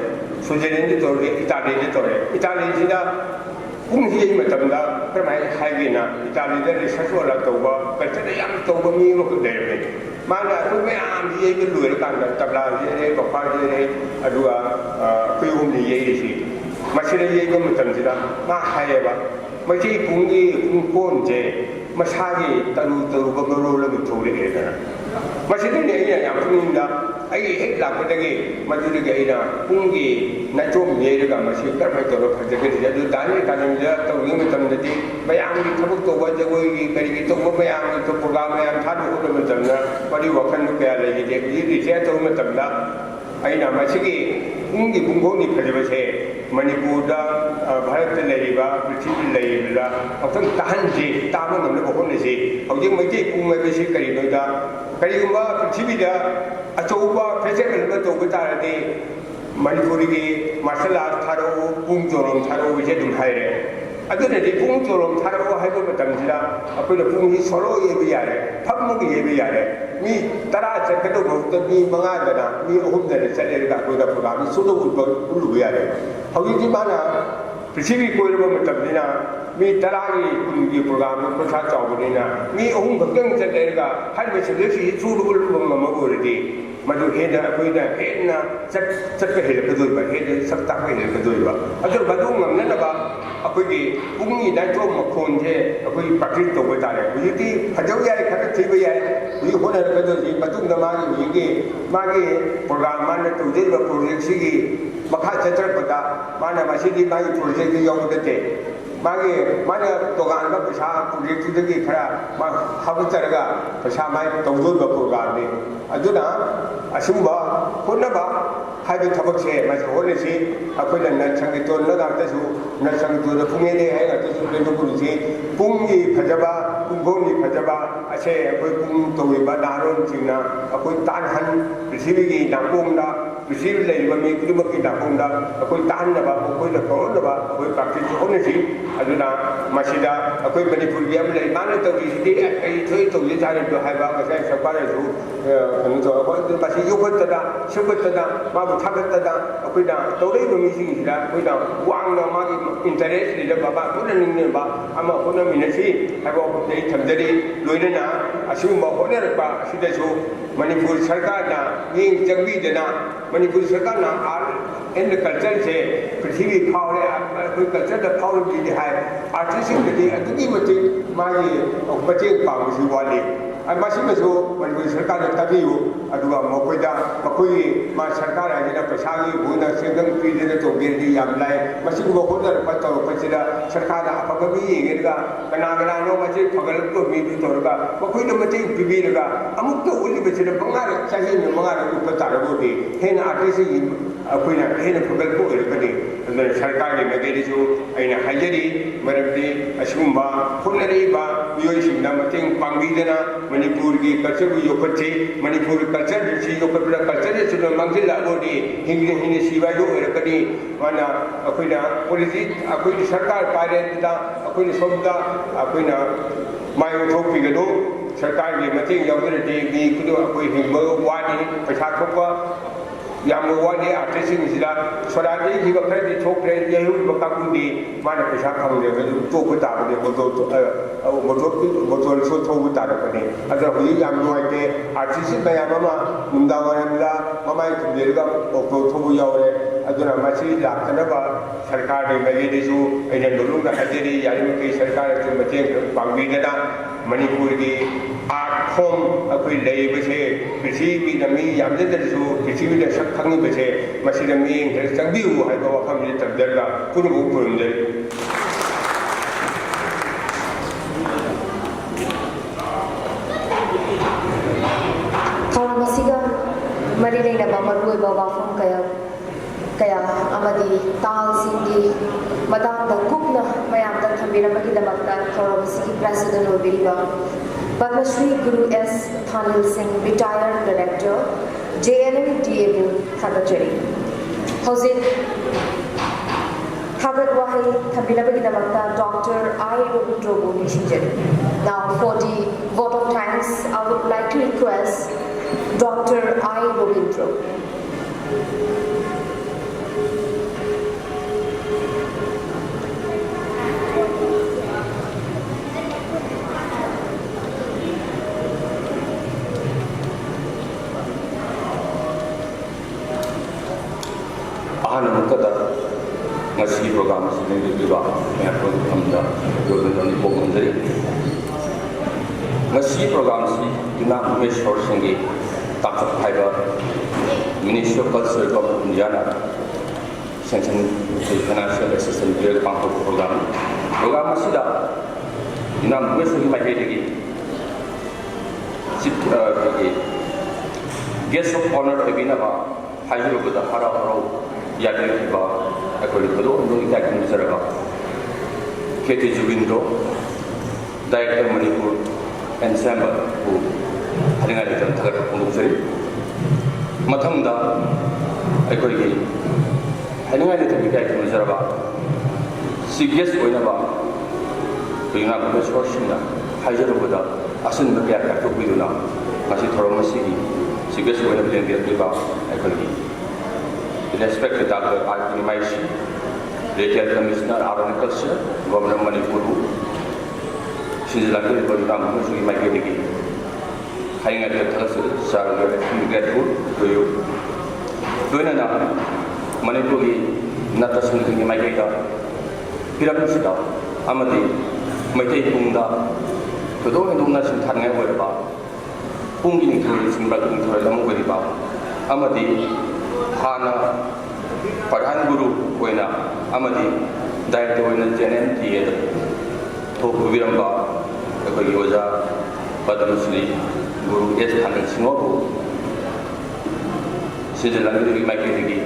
ꯁ꯭ꯋꯤꯖꯔꯂꯦꯟꯗ ꯇꯧꯔꯛꯑꯦ ꯏꯇꯥꯂꯤꯗ ꯇꯧꯔꯛꯑꯦ ꯏꯇꯥꯂꯤꯁꯤꯗ ꯄꯨꯡ ꯌꯩ ꯃꯇꯝꯗ ꯀꯔꯝꯍꯥꯏꯅ ꯍꯥꯏꯒꯦꯅ ꯏꯇꯥꯂꯤꯗ ꯔꯤꯁꯔꯁ ꯋꯥꯔꯛ ꯇꯧꯕ ꯀꯜꯆꯔꯗ ꯌꯥꯝ ꯇꯧꯕ ꯃꯤ ꯑꯃꯈꯛ ꯂꯩꯔꯝꯃꯦ ꯃꯥꯅ ꯑꯩꯈꯣꯏ ꯃꯌꯥꯝ ꯌꯩꯕ ꯂꯣꯏꯔꯀꯥꯟꯗ ꯇꯕ꯭ꯂꯥ ꯌꯩꯔꯦ ꯕꯐꯥ ꯌꯩꯔꯦ ꯑꯗꯨꯒ ꯑꯩꯈꯣꯏ ꯑꯍꯨꯝꯅ ꯌꯩꯔꯤꯁꯤ ꯃꯁꯤꯗ ꯌꯩꯕ ꯃꯇꯝꯁꯤꯗ ꯃꯥ ꯍꯥꯏꯌꯦꯕ ꯃꯩꯇꯩ ꯄꯨꯡꯒꯤ ꯄꯨꯡꯀꯣꯟꯁꯦ ꯃꯁꯥꯒꯤ ꯇꯔꯨꯕ ꯃꯔꯣꯜ ꯑꯃ ꯊꯣꯛꯂꯛꯑꯦꯗꯅ ꯃꯁꯤꯗꯅꯤ ꯑꯩꯅ ꯌꯥꯝ ꯄꯨꯛꯅꯤꯡꯗ ꯑꯩ ꯍꯦꯛ ꯂꯥꯛꯄꯗꯒꯤ ꯃꯗꯨꯗꯒꯤ ꯑꯩꯅ ꯄꯨꯡꯒꯤ ꯅꯥꯏꯇꯣꯝ ꯌꯩꯔꯒ ꯃꯁꯤ ꯀꯔꯝꯍꯥꯏꯅ ꯇꯧꯔꯒ ꯐꯖꯒꯗꯤ ꯑꯗꯨ ꯗꯥꯅꯤ ꯇꯥꯅꯤꯡꯗ ꯇꯧꯔꯤꯉꯩ ꯃꯇꯝꯗꯗꯤ ꯃꯌꯥꯝꯒꯤ ꯊꯕꯛ ꯇꯧꯕ ꯖꯒꯣꯏꯒꯤ ꯀꯔꯤꯒꯤ ꯇꯧꯕ ꯃꯌꯥꯝꯒꯤ ꯄ꯭ꯔꯣꯒ꯭ꯔꯥꯝ ꯃꯌꯥꯝ ꯊꯥꯗꯣꯛꯄ ꯃꯇꯝꯗ ꯋꯥꯔꯤ ꯋꯥꯈꯜꯗꯨ ꯀꯌꯥ ꯂꯩꯈꯤꯗꯦ ꯍꯧꯖꯤꯛ ꯔꯤꯇꯤꯌꯔ ꯇꯧꯕ ꯃꯇꯝꯗ ꯑꯩꯅ ꯃꯁꯤꯒꯤ ꯄꯨꯡꯒꯤ ꯄꯨꯡꯐꯝꯒꯤ ꯐꯖꯕꯁꯦ ꯃꯅꯤꯄꯨꯔꯗ ꯚꯥꯔꯠꯇ ꯂꯩꯔꯤꯕ ꯄ꯭ꯔꯤꯊꯤꯕꯤ ꯂꯩꯔꯤꯕꯗ ꯑꯃꯨꯛꯇꯪ ꯇꯥꯍꯟꯁꯤ ꯇꯥꯕ ꯉꯝꯅꯕ ꯍꯣꯠꯅꯁꯤ ꯍꯧꯖꯤꯛ ꯃꯩꯇꯩ ꯄꯨꯡ ꯍꯥꯏꯕꯁꯤ ꯀꯔꯤꯅꯣꯗ ꯀꯔꯤꯒꯨꯝꯕ ꯄ꯭ꯔꯤꯊꯤꯕꯤꯗ ꯑꯆꯧꯕ ꯐꯦꯁꯇꯤꯚꯦꯜ ꯑꯃ ꯇꯧꯕ ꯇꯥꯔꯗꯤ ꯃꯅꯤꯄꯨꯔꯤꯒꯤ ꯃꯥꯔꯁꯦꯜ ꯑꯥꯔꯠ ꯊꯥꯔꯛꯎ ꯄꯨꯡ ꯆꯣꯂꯣꯝ ꯊꯥꯔꯛꯎꯁꯦ ꯑꯗꯨꯝ ꯍꯥꯏꯔꯦ ꯑꯗꯨꯅꯗꯤ ꯄꯨꯡ ꯆꯣꯂꯣꯝ ꯊꯥꯔꯛꯎ ꯍꯥꯏꯕ ꯃꯇꯝꯁꯤꯗ ꯑꯩꯈꯣꯏꯅ ꯄꯨꯡꯁꯤ ꯁꯣꯂꯣ ꯌꯩꯕ ꯌꯥꯔꯦ ꯐꯝꯃꯒ ꯌꯩꯕ ꯌꯥꯔꯦ ꯃꯤ 10 ꯆꯠꯀꯗꯧꯕ ꯃꯍꯨꯠꯇ ꯃꯤ 5ꯗꯅ ꯃꯤ 3ꯗꯅ ꯆꯠꯂꯦꯔꯒ ꯑꯩꯈꯣꯏꯅ ꯄ꯭ꯔꯣꯒ꯭ꯔꯥꯝꯁꯤ ꯁꯨꯗ ꯎꯠꯂꯨꯕ ꯌꯥꯔꯦ ꯍꯧꯖꯤꯛꯇꯤ ꯃꯥꯅ ꯄ꯭ꯔꯤꯊꯤꯕꯤ ꯀꯣꯏꯔꯕ ꯃꯇꯝꯅꯤꯅ ꯃꯤ 10ꯒꯤ 1ꯒꯤ ꯄ꯭ꯔꯣꯒ꯭ꯔꯥꯝꯗꯨ ꯄꯩꯁꯥ ꯆꯥꯎꯕꯅꯤ나 ꯃꯤ 3 ꯈꯛꯇꯪ ꯆꯠꯂꯦꯔꯒ ꯍꯥꯏꯔꯤꯕ ꯁꯕꯖꯦꯛꯁꯤ ꯁꯨꯗ ꯎꯠꯄ ꯉꯝꯃꯕ ꯑꯣꯏꯔꯗꯤ ꯃꯗꯨ ꯍꯦꯟꯅ ꯑꯩꯈꯣꯏꯅ ꯍꯦꯟꯅ ꯆꯠꯄ ꯍꯦꯜꯂꯛꯀꯗꯣꯏꯕ ꯍꯦꯟꯅ ꯁꯛ ꯇꯥꯛꯄ ꯍꯦꯜꯂꯛꯀꯗꯣꯏꯕ ꯑꯗꯨ ꯃꯗꯨ ꯉꯝꯅꯅꯕ ꯑꯩꯈꯣꯏꯒꯤ ꯄꯨꯡꯒꯤ ꯅꯥꯏꯇꯣꯝ ꯃꯈꯣꯟꯁꯦ ꯑꯩꯈꯣꯏ ꯄ꯭ꯔꯥꯛꯇꯤꯁ ꯇꯧꯕ ꯇꯥꯔꯦ ꯍꯧꯖꯤꯛꯇꯤ ꯐꯖꯕ ꯌꯥꯏ ꯈꯔ ꯊꯤꯕ ꯌꯥꯏ ꯍꯧꯖꯤꯛ ꯍꯣꯠꯅꯔꯛꯀꯗꯣꯏꯁꯤ ꯃꯇꯨꯡꯗ ꯃꯥꯒꯤ ꯍꯧꯖꯤꯛꯀꯤ ꯃꯥꯒꯤ ꯄ꯭ꯔꯣꯒ꯭ꯔꯥꯝ ꯃꯥꯅ ꯇꯧꯖꯔꯤꯕ ꯄ꯭ꯔꯣꯖꯦꯛꯁꯤꯒꯤ ꯃꯈꯥ ꯆꯠꯊꯔꯛꯄꯗ ꯃꯥꯅ ꯃꯁꯤꯗꯤ ꯃꯥꯒꯤ ꯄ꯭ꯔꯣꯖꯦꯛꯇ ꯌꯥꯎꯕ ꯅꯠꯇꯦ ꯃꯥꯅ ꯇꯣꯉꯥꯟꯕ ꯄꯩꯁꯥ ꯄ꯭ꯔꯣꯖꯦꯛꯇꯨꯗꯒꯤ ꯈꯔ ꯍꯥꯞꯆꯔꯒ ꯄꯩꯁꯥ ꯃꯥꯏ ꯇꯧꯗꯣꯏꯕ ꯄ꯭ꯔꯣꯒ꯭ꯔꯥꯝꯅꯤ ꯑꯗꯨꯅ ꯑꯁꯤꯒꯨꯝꯕ ꯍꯣꯠꯅꯕ ꯍꯥꯏꯕ ꯊꯕꯛꯁꯦ ꯃꯁꯤ ꯍꯣꯠꯅꯁꯤ ꯑꯩꯈꯣꯏꯅ ꯅꯠ ꯁꯪꯒꯤꯇꯣꯟꯗ ꯉꯥꯛꯇꯁꯨ ꯅꯠ ꯁꯪꯒꯤꯇꯣꯟꯗ ꯄꯨꯡꯌꯩ ꯍꯥꯏ ꯉꯥꯛꯇꯁꯨ ꯂꯦꯞꯊꯣꯛꯀꯨꯝꯁꯤ ꯄꯨꯡꯒꯤ ꯐꯖꯕ ꯄꯨꯡꯐꯝꯒꯤ ꯐꯖꯕ ꯑꯁꯦ ꯑꯩꯈꯣꯏ ꯄꯨꯡ ꯇꯧꯔꯤꯕ ꯅꯍꯥꯔꯣꯟꯁꯤꯡꯅ ꯑꯩꯈꯣꯏ ꯇꯥꯟꯍꯟ ꯄ꯭ꯔꯤꯊꯤꯕꯤꯒꯤ ꯅꯥꯀꯣꯡꯗ ꯄ꯭ꯔꯤꯊꯤꯕꯤ ꯂꯩꯔꯤꯕ ꯃꯤ ꯈꯨꯗꯤꯡꯃꯛꯀꯤ ꯅꯥꯀꯣꯡꯗ ꯑꯩꯈꯣꯏ ꯇꯥꯍꯟꯅꯕ ꯃꯈꯣꯏꯅ ꯀꯧꯔꯛꯅꯕ ꯑꯩꯈꯣꯏ ꯄ꯭ꯔꯥꯛꯇꯤꯁ ꯍꯣꯠꯅꯁꯤ ꯑꯗꯨꯅ ꯃꯁꯤꯗ ꯑꯩꯈꯣꯏ ꯃꯅꯤꯄꯨꯔꯒꯤ ꯑꯃ ꯂꯩ ꯃꯥꯅ ꯇꯧꯔꯤꯁꯤꯗꯤ ꯑꯩ ꯊꯣꯏ ꯇꯧꯖ ꯇꯥꯔꯦꯗꯣ ꯍꯥꯏꯕ ꯉꯁꯥꯏ ꯁꯔꯀꯥꯔꯅꯁꯨ ꯀꯩꯅꯣ ꯇꯧꯔ ꯑꯩꯈꯣꯏ ꯃꯁꯤ ꯌꯣꯛꯈꯠꯇꯅ ꯁꯦꯝꯒꯠꯇꯅ ꯃꯥꯕꯨ ꯊꯥꯒꯠꯇꯅ ꯑꯩꯈꯣꯏꯅ ꯇꯧꯔꯛꯏꯕ ꯃꯤꯁꯤꯡꯁꯤꯗ ꯑꯩꯈꯣꯏꯅ ꯋꯥꯡꯅ ꯃꯥꯒꯤ ꯏꯟꯇꯔꯦꯁ ꯂꯩꯖꯕ ꯃꯥ ꯍꯣꯠꯅꯅꯤꯡꯅꯕ ꯑꯃ ꯍꯣꯠꯅꯃꯤꯟꯅꯁꯤ ꯍꯥꯏꯕ ꯋꯥꯐꯝꯁꯦ ꯑꯩ ꯊꯝꯖꯔꯤ ꯂꯣꯏꯅꯅ ꯑꯁꯤꯒꯨꯝꯕ ꯍꯣꯠꯅꯔꯛꯄ ꯑꯁꯤꯗꯁꯨ ꯃꯅꯤꯄꯨꯔ ꯁꯔꯀꯥꯔꯅ ꯃꯤꯠꯌꯦꯡ ꯆꯪꯕꯤꯗꯅ ꯃꯅꯤꯄꯨꯔ ꯁꯔꯀꯥꯔꯅ ꯑꯥꯔꯠ ꯑꯦꯟ ꯀꯜꯆꯔꯁꯦ ꯄ꯭ꯔꯤꯊꯤꯕꯤ ꯐꯥꯎꯔꯦ ꯑꯩꯈꯣꯏ ꯀꯜꯆꯔꯗ ꯐꯥꯎꯔꯕꯗꯤ ꯍꯥꯏ ꯑꯥꯔꯇꯤꯁꯁꯤꯡꯗꯗꯤ ꯑꯗꯨꯛꯀꯤ ꯃꯇꯤꯛ ꯃꯥꯒꯤ ꯃꯇꯦꯡ ꯄꯥꯡꯕꯁꯤ ꯋꯥꯠꯂꯤ ꯃꯁꯤꯃꯁꯨ ꯃꯅꯤꯄꯨꯔ ꯁꯔꯀꯥꯔꯅ ꯇꯥꯕꯤꯌꯨ ꯑꯗꯨꯒ ꯃꯈꯣꯏꯗ ꯃꯈꯣꯏꯒꯤ ꯃꯥ ꯁꯔꯀꯥꯔ ꯍꯥꯏꯁꯤꯅ ꯄꯩꯁꯥꯒꯤ ꯃꯣꯏꯅ ꯁꯦꯟꯗꯪ ꯄꯤꯗꯅ ꯇꯧꯒꯦꯔꯗꯤ ꯌꯥꯝ ꯂꯥꯏ ꯃꯁꯤꯒꯨꯝꯕ ꯍꯣꯠꯅꯔꯛꯄ ꯇꯧꯔꯛꯄꯁꯤꯗ ꯁꯔꯀꯥꯔꯅ ꯑꯐꯕ ꯃꯤ ꯌꯦꯡꯉꯒ ꯀꯅꯥꯅꯣ ꯃꯁꯤ ꯐꯒꯠꯂꯛꯄ ꯃꯤꯗꯨ ꯇꯧꯔꯒ ꯃꯈꯣꯏꯗ ꯃꯇꯦꯡ ꯄꯤꯕꯤꯔꯒ ꯑꯃꯨꯛꯇ ꯎꯠꯂꯤꯕꯁꯤꯗ ꯆꯍꯤ 5ꯗ ꯎꯠꯄ ꯇꯥꯔꯒꯗꯤ ꯍꯦꯟꯅ ꯑꯥꯔꯇꯤꯁꯁꯤꯡꯒꯤ ꯑꯩꯈꯣꯏꯅ ꯍꯦꯟꯅ ꯐꯒꯠꯄ ꯑꯣꯏꯔꯛꯀꯅꯤ ꯑꯗꯨꯅ ꯁꯔꯀꯥꯔꯒꯤ ꯃꯥꯏꯀꯩꯗꯁꯨ ꯑꯩꯅ ꯍꯥꯏꯖꯔꯤ ꯃꯔꯝꯗꯤ ꯑꯁꯤꯒꯨꯝꯕ ꯍꯣꯠꯅꯔꯛꯏꯕ ꯃꯤꯑꯣꯏꯁꯤꯡꯗ ꯃꯇꯦꯡ ꯄꯥꯡꯕꯤꯗꯅ ꯃꯅꯤꯄꯨꯔꯒꯤ ꯀꯜꯆꯔꯕꯨ ꯌꯣꯛꯈꯠꯁꯤ ꯃꯅꯤꯄꯨꯔ ꯀꯜꯆꯔꯁꯤ ꯌꯣꯛꯈꯠꯄꯗ ꯀꯜꯆꯔꯗꯁꯨ ꯃꯥꯡꯁꯤꯜꯂꯛꯑꯕꯗꯤ ꯍꯤꯡꯅ ꯁꯤꯕ ꯍꯥꯏꯗꯨ ꯑꯣꯏꯔꯛꯀꯅꯤ ꯃꯥꯅ ꯑꯩꯈꯣꯏꯅ ꯄꯣꯂꯤꯇꯤꯛꯁ ꯑꯩꯈꯣꯏꯒꯤ ꯁꯔꯀꯥꯔ ꯄꯥꯏꯔꯦ ꯑꯗꯨꯗ ꯑꯩꯈꯣꯏꯅ ꯁꯣꯝꯗ ꯑꯩꯈꯣꯏꯅ ꯃꯥꯏ ꯑꯣꯟꯊꯣꯛꯄꯤꯒꯅꯨ ꯁꯔꯀꯥꯔꯒꯤ ꯃꯇꯦꯡ ꯌꯥꯎꯗ꯭ꯔꯗꯤ ꯃꯤ ꯈꯨꯗꯤꯡꯃꯛ ꯑꯩꯈꯣꯏ ꯍꯤꯡꯕ ꯋꯥꯅꯤ ꯄꯩꯁా ꯊꯣꯛꯄ ꯌꯥꯝꯅ ꯋꯥꯠꯂꯤ ꯑꯥꯔꯇꯤꯁꯁꯤꯡꯁꯤꯗ ꯁꯣꯔꯥꯠꯇꯒꯤ ꯊꯤꯕ ꯈꯔꯗꯤ ꯊꯣꯛꯈ꯭ꯔꯦ ꯌꯩꯍꯧꯔꯤꯕ ꯀꯥꯡꯕꯨꯗꯤ ꯃꯥꯅ ꯄꯩꯁꯥ ꯐꯪꯗ꯭ꯔꯒꯁꯨ ꯇꯣꯛꯄ ꯇꯥꯕꯅꯤ ꯃꯣꯇꯣꯔꯁꯨ ꯊꯧꯕ ꯇꯥꯔꯛꯄꯅꯤ ꯑꯗꯨꯅ ꯍꯧꯖꯤꯛ ꯌꯥꯝ ꯅꯨꯡꯉꯥꯏꯇꯦ ꯑꯥꯔꯇꯤꯁꯁꯤꯡ ꯃꯌꯥꯝ ꯑꯃ ꯅꯨꯡꯗꯥꯡ ꯋꯥꯏꯔꯝꯗ ꯃꯃꯥꯏ ꯈꯨꯝꯖꯤꯜꯂꯒ ꯑꯣꯇꯣ ꯊꯧꯕ ꯌꯥꯎꯔꯦ ꯑꯗꯨꯅ ꯃꯁꯤ ꯂꯥꯛꯇꯅꯕ ꯁꯔꯀꯥꯔꯒꯤ ꯃꯥꯏꯀꯩꯗꯁꯨ ꯑꯩꯅ ꯅꯣꯂꯨꯛꯅ ꯍꯥꯏꯖꯔꯤ ꯌꯥꯔꯤꯃꯈꯩ ꯁꯔꯀꯥꯔꯅꯁꯨ ꯃꯇꯦꯡ ꯄꯥꯡꯕꯤꯗꯅ ꯃꯅꯤꯄꯨꯔꯒꯤ ꯑꯥꯔꯠ ꯐꯣꯝ ꯑꯩꯈꯣꯏ ꯂꯩꯔꯤꯕꯁꯦ ꯄ꯭ꯔꯤꯊꯤꯕꯤꯗ ꯃꯤ ꯌꯥꯝꯖꯗ꯭ꯔꯁꯨ ꯄ꯭ꯔꯤꯊꯤꯕꯤꯗ ꯁꯛ ꯈꯪꯉꯤꯕꯁꯦ ꯃꯁꯤꯗ ꯃꯤꯠꯌꯦꯡ ꯈꯔ ꯆꯪꯕꯤꯌꯨ ꯍꯥꯏꯕ ꯋꯥꯐꯝꯁꯤ ꯊꯝꯖꯔꯒ ꯄꯨꯝꯅꯃꯛ ꯈꯨꯔꯨꯝꯖꯔꯤ ꯊꯧꯔꯝ ꯑꯁꯤꯒ ꯃꯔꯤ ꯂꯩꯅꯕ ꯃꯔꯨꯑꯣꯏꯕ ꯋꯥꯐꯝ ꯀꯌꯥ ꯑꯃꯗꯤ ꯇꯥꯡꯁꯤꯡꯒꯤ ꯃꯇꯥꯡꯗ ꯀꯨꯞꯅ ꯃꯌꯥꯝꯗ ꯊꯝꯕꯤꯔꯝꯕꯒꯤꯗꯃꯛꯇ ꯊꯧꯔꯝ ꯑꯁꯤꯒꯤ ꯄ꯭ꯔꯦꯁꯤꯗꯦꯟꯠ ꯑꯣꯏꯕꯤꯔꯤꯕ ꯄꯗꯃꯁ꯭ꯔꯤ ꯒꯨꯔꯨ ꯑꯦꯁ ꯊꯥꯅꯤꯜ ꯁꯤꯡ ꯔꯤꯇꯥꯌꯔ ꯗꯥꯏꯔꯦꯛꯇꯔ JNMDAꯕꯨ ꯊꯥꯒꯠꯆꯔꯤ ꯍꯧꯖꯤꯛ ꯊꯥꯒꯠ ꯋꯥꯍꯩ ꯊꯝꯕꯤꯅꯕꯒꯤꯗꯃꯛꯇ Dr. I. Robindrobu ꯅꯤꯡꯁꯤꯡꯖꯔꯤ. Now for the vote of thanks, I would like to request Dr. I. Robindrobu. ꯑꯍꯥꯟꯕꯃꯛꯇꯗ ꯉꯁꯤꯒꯤ ꯄ꯭ꯔꯣꯒ꯭ꯔꯥꯝ ꯑꯁꯤ ꯂꯦꯡꯕꯤꯔꯤꯕ ꯃꯌꯥꯝꯒꯤ ꯃꯐꯝꯗ ꯒꯣꯕꯤꯟꯗꯅꯤ ꯄꯣꯛ ꯉꯝꯖꯔꯤ ꯉꯁꯤ ꯄ꯭ꯔꯣꯒ꯭ꯔꯥꯝ ꯑꯁꯤ ꯌꯨꯝꯅꯥꯝ ꯚꯨꯃꯦꯁ꯭ꯋꯔꯁꯤꯡꯒꯤ ꯇꯥꯡꯀꯛ ꯍꯥꯏꯕ ministry of culture government Indian sanction financial assistance ꯄꯤꯔꯒ ꯄꯥꯡꯊꯣꯛꯄ ꯄ꯭ꯔꯣꯒ꯭ꯔꯥꯝ ꯑꯁꯤꯗ ꯌꯨꯝꯅꯥꯝ ꯚꯨꯃꯦꯁ꯭ꯋꯔꯒꯤ ꯃꯥꯏꯀꯩꯗꯒꯤ ꯒꯦꯁ ꯑꯣꯐ ꯑꯣꯅꯔ ꯑꯣꯏꯕꯤꯅꯕ ꯍꯥꯏꯖꯔꯨꯕꯗ ꯍꯔꯥꯎ ꯍꯔꯥꯎ ꯌꯥꯕꯤꯔꯛꯈꯤꯕ ꯑꯩꯈꯣꯏꯒꯤ ꯊꯧꯗꯣꯛ ꯍꯟꯗꯣꯛ ꯏꯀꯥꯏ ꯈꯨꯝꯅꯖꯔꯕ ꯀꯦ.ꯇꯤ. ꯖꯨꯕꯤꯟꯗ꯭ꯔꯣ ꯗꯥꯏꯔꯦꯛꯇꯔ ꯃꯅꯤꯄꯨꯔ ꯑꯦꯟꯁꯦꯝꯕꯜꯕꯨ ꯍꯥꯏꯅꯤꯡꯉꯥꯏ ꯂꯩꯇꯅ ꯊꯥꯒꯠꯄ ꯐꯣꯡꯗꯣꯛꯆꯔꯤ ꯃꯊꯪꯗ ꯑꯩꯈꯣꯏꯒꯤ ꯍꯥꯏꯅꯤꯡꯉꯥꯏ ꯂꯩꯇꯅ ꯏꯀꯥꯏ ꯈꯨꯝꯅꯖꯔꯕ ꯆꯤꯐ ꯒꯦꯁ ꯑꯣꯏꯅꯕ ꯌꯨꯝꯅꯥꯝ ꯚꯨꯃꯦꯁ꯭ꯋꯔꯁꯤꯡꯅ ꯍꯥꯏꯖꯔꯨꯕꯗ ꯑꯁꯤꯟꯕ ꯀꯌꯥ ꯀꯥꯏꯊꯣꯛꯄꯤꯗꯨꯅ ꯉꯁꯤ ꯊꯧꯔꯝ ꯑꯁꯤꯒꯤ ꯆꯤꯐ ꯒꯦꯁ ꯑꯣꯏꯅ ꯂꯦꯡꯕꯤꯔꯛꯂꯤꯕ ꯑꯩꯈꯣꯏꯒꯤ respected Dr. R.P. Maishi, Retired Commissioner, Art and Culture, Governor of Manipur, Sinjalangir, Yunam Bhumesh, my Gedi, Hanging at the Telesur, Sarah, grateful to you. Duenana, Manipuri, Natasan, my Geta, Piramusita, Amadi, Mate Punda, Todo and Dunas in Tanga, Weba, Pungin to Simbakin to Lamu Vediba, Amadi. Hana Pradhan Guru Koina Amadi Director Koina Janen Theatre Toku Viramba Akoi Oja Padma Shri Guru S. Thanak Singhobu Sinjalangir Maikirigi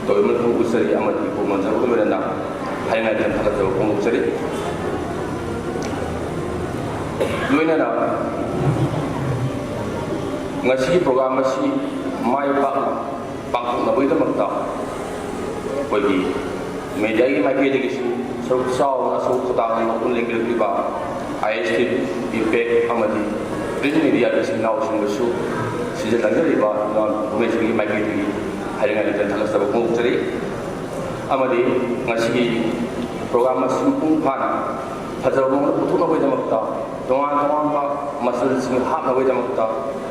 Toimal Usari Amadi Pumanza Umerana Haina Jan Thakata Usari Luinana Ngasi program asi Mai Pak Pangkabuydamakta Pagi Mediagi Maikirigi Saw Asu Kutang Lingriba IST Impact Amadi Print Media is now Singasu Sinjalangiriba non Bhumesh Maikirigi Haringa Talasaba Mutri Amadi Nasi program Simpung Pana Hazarong Putunamakta Donga Masal Sing Hamamakta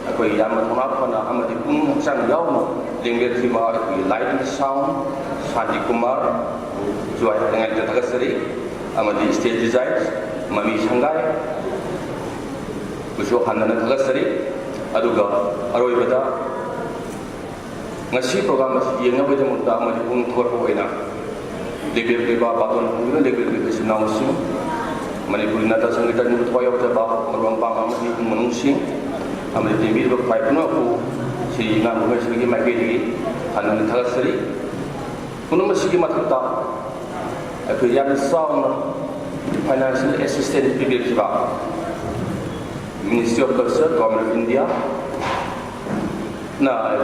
Akoi Yamatana Amadi Pung Sang Yao Linger Kiba Light and Sound Santi Kumar Joy and Tagasari Amadi Stage Designs Mami Shanghai Usho Hanan Tagasari Aduga Aroibada Nasi program Yenga with the Mutta Amadi Pung Torpoina Libir Riba Baton Libir Sinausim Manipur Nata Sangitan Toya Taba Rompang Amadi Munusing Amadi Timir Paipunaku Si Nam Bhumesh Maikirigi Hanan Tagasari Punumasi Matata Akuyan Sound Financial Assistance Bibikiba Ministry of Culture, Government of India Na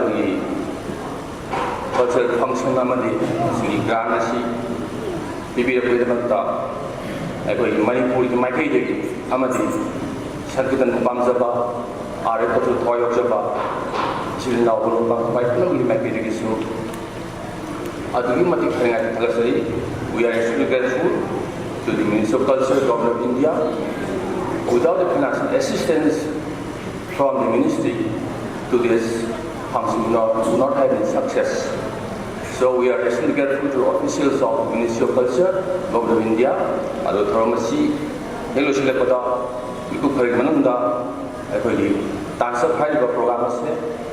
Cultural Function Amadi Sigi Granasi Bibirapidamata Akoi Manipur Maikirigi Amadi Sankitan Bamzaba Arikatu Toyojaba Chilna Urubang Maikirigi Maikirigi Su Adugimati Haringa Tagasari we are extremely grateful to the Ministry of Culture, Government of India. Without the financial assistance from the ministry to this function would not have been success. So we are extremely grateful to the officials of the Ministry of Culture, Government of India, Ado Tharamasi, English Lepada, Iku Karimananda, Tanchap program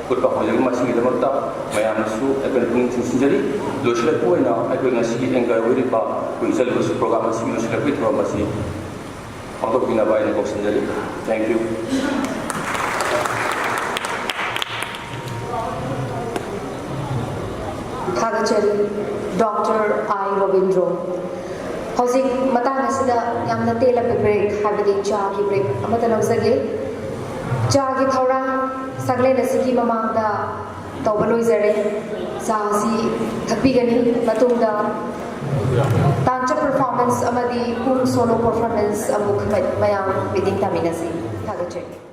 Kurpa Hojimasi Damata, Mayamasu, Evan Sinjari, Lushla Poina, Nasi and Gariba, who is a program as Lushla Pitramasi, Autopina by the Sinjari. Thank you. Thagachari, Dr. I. Ravindro. Housing Matanasida, Yamna Tela break, Habidi Chaki break, Amatanozage, Chagi Thora, Sagle Nasiki Mamanda, Tobalozare, Sasi, Tapigani, Matunda, Tanchap performance, Amadi, Pum solo performance, Amuk Mayam, Vidin Taminasi, Thagachari.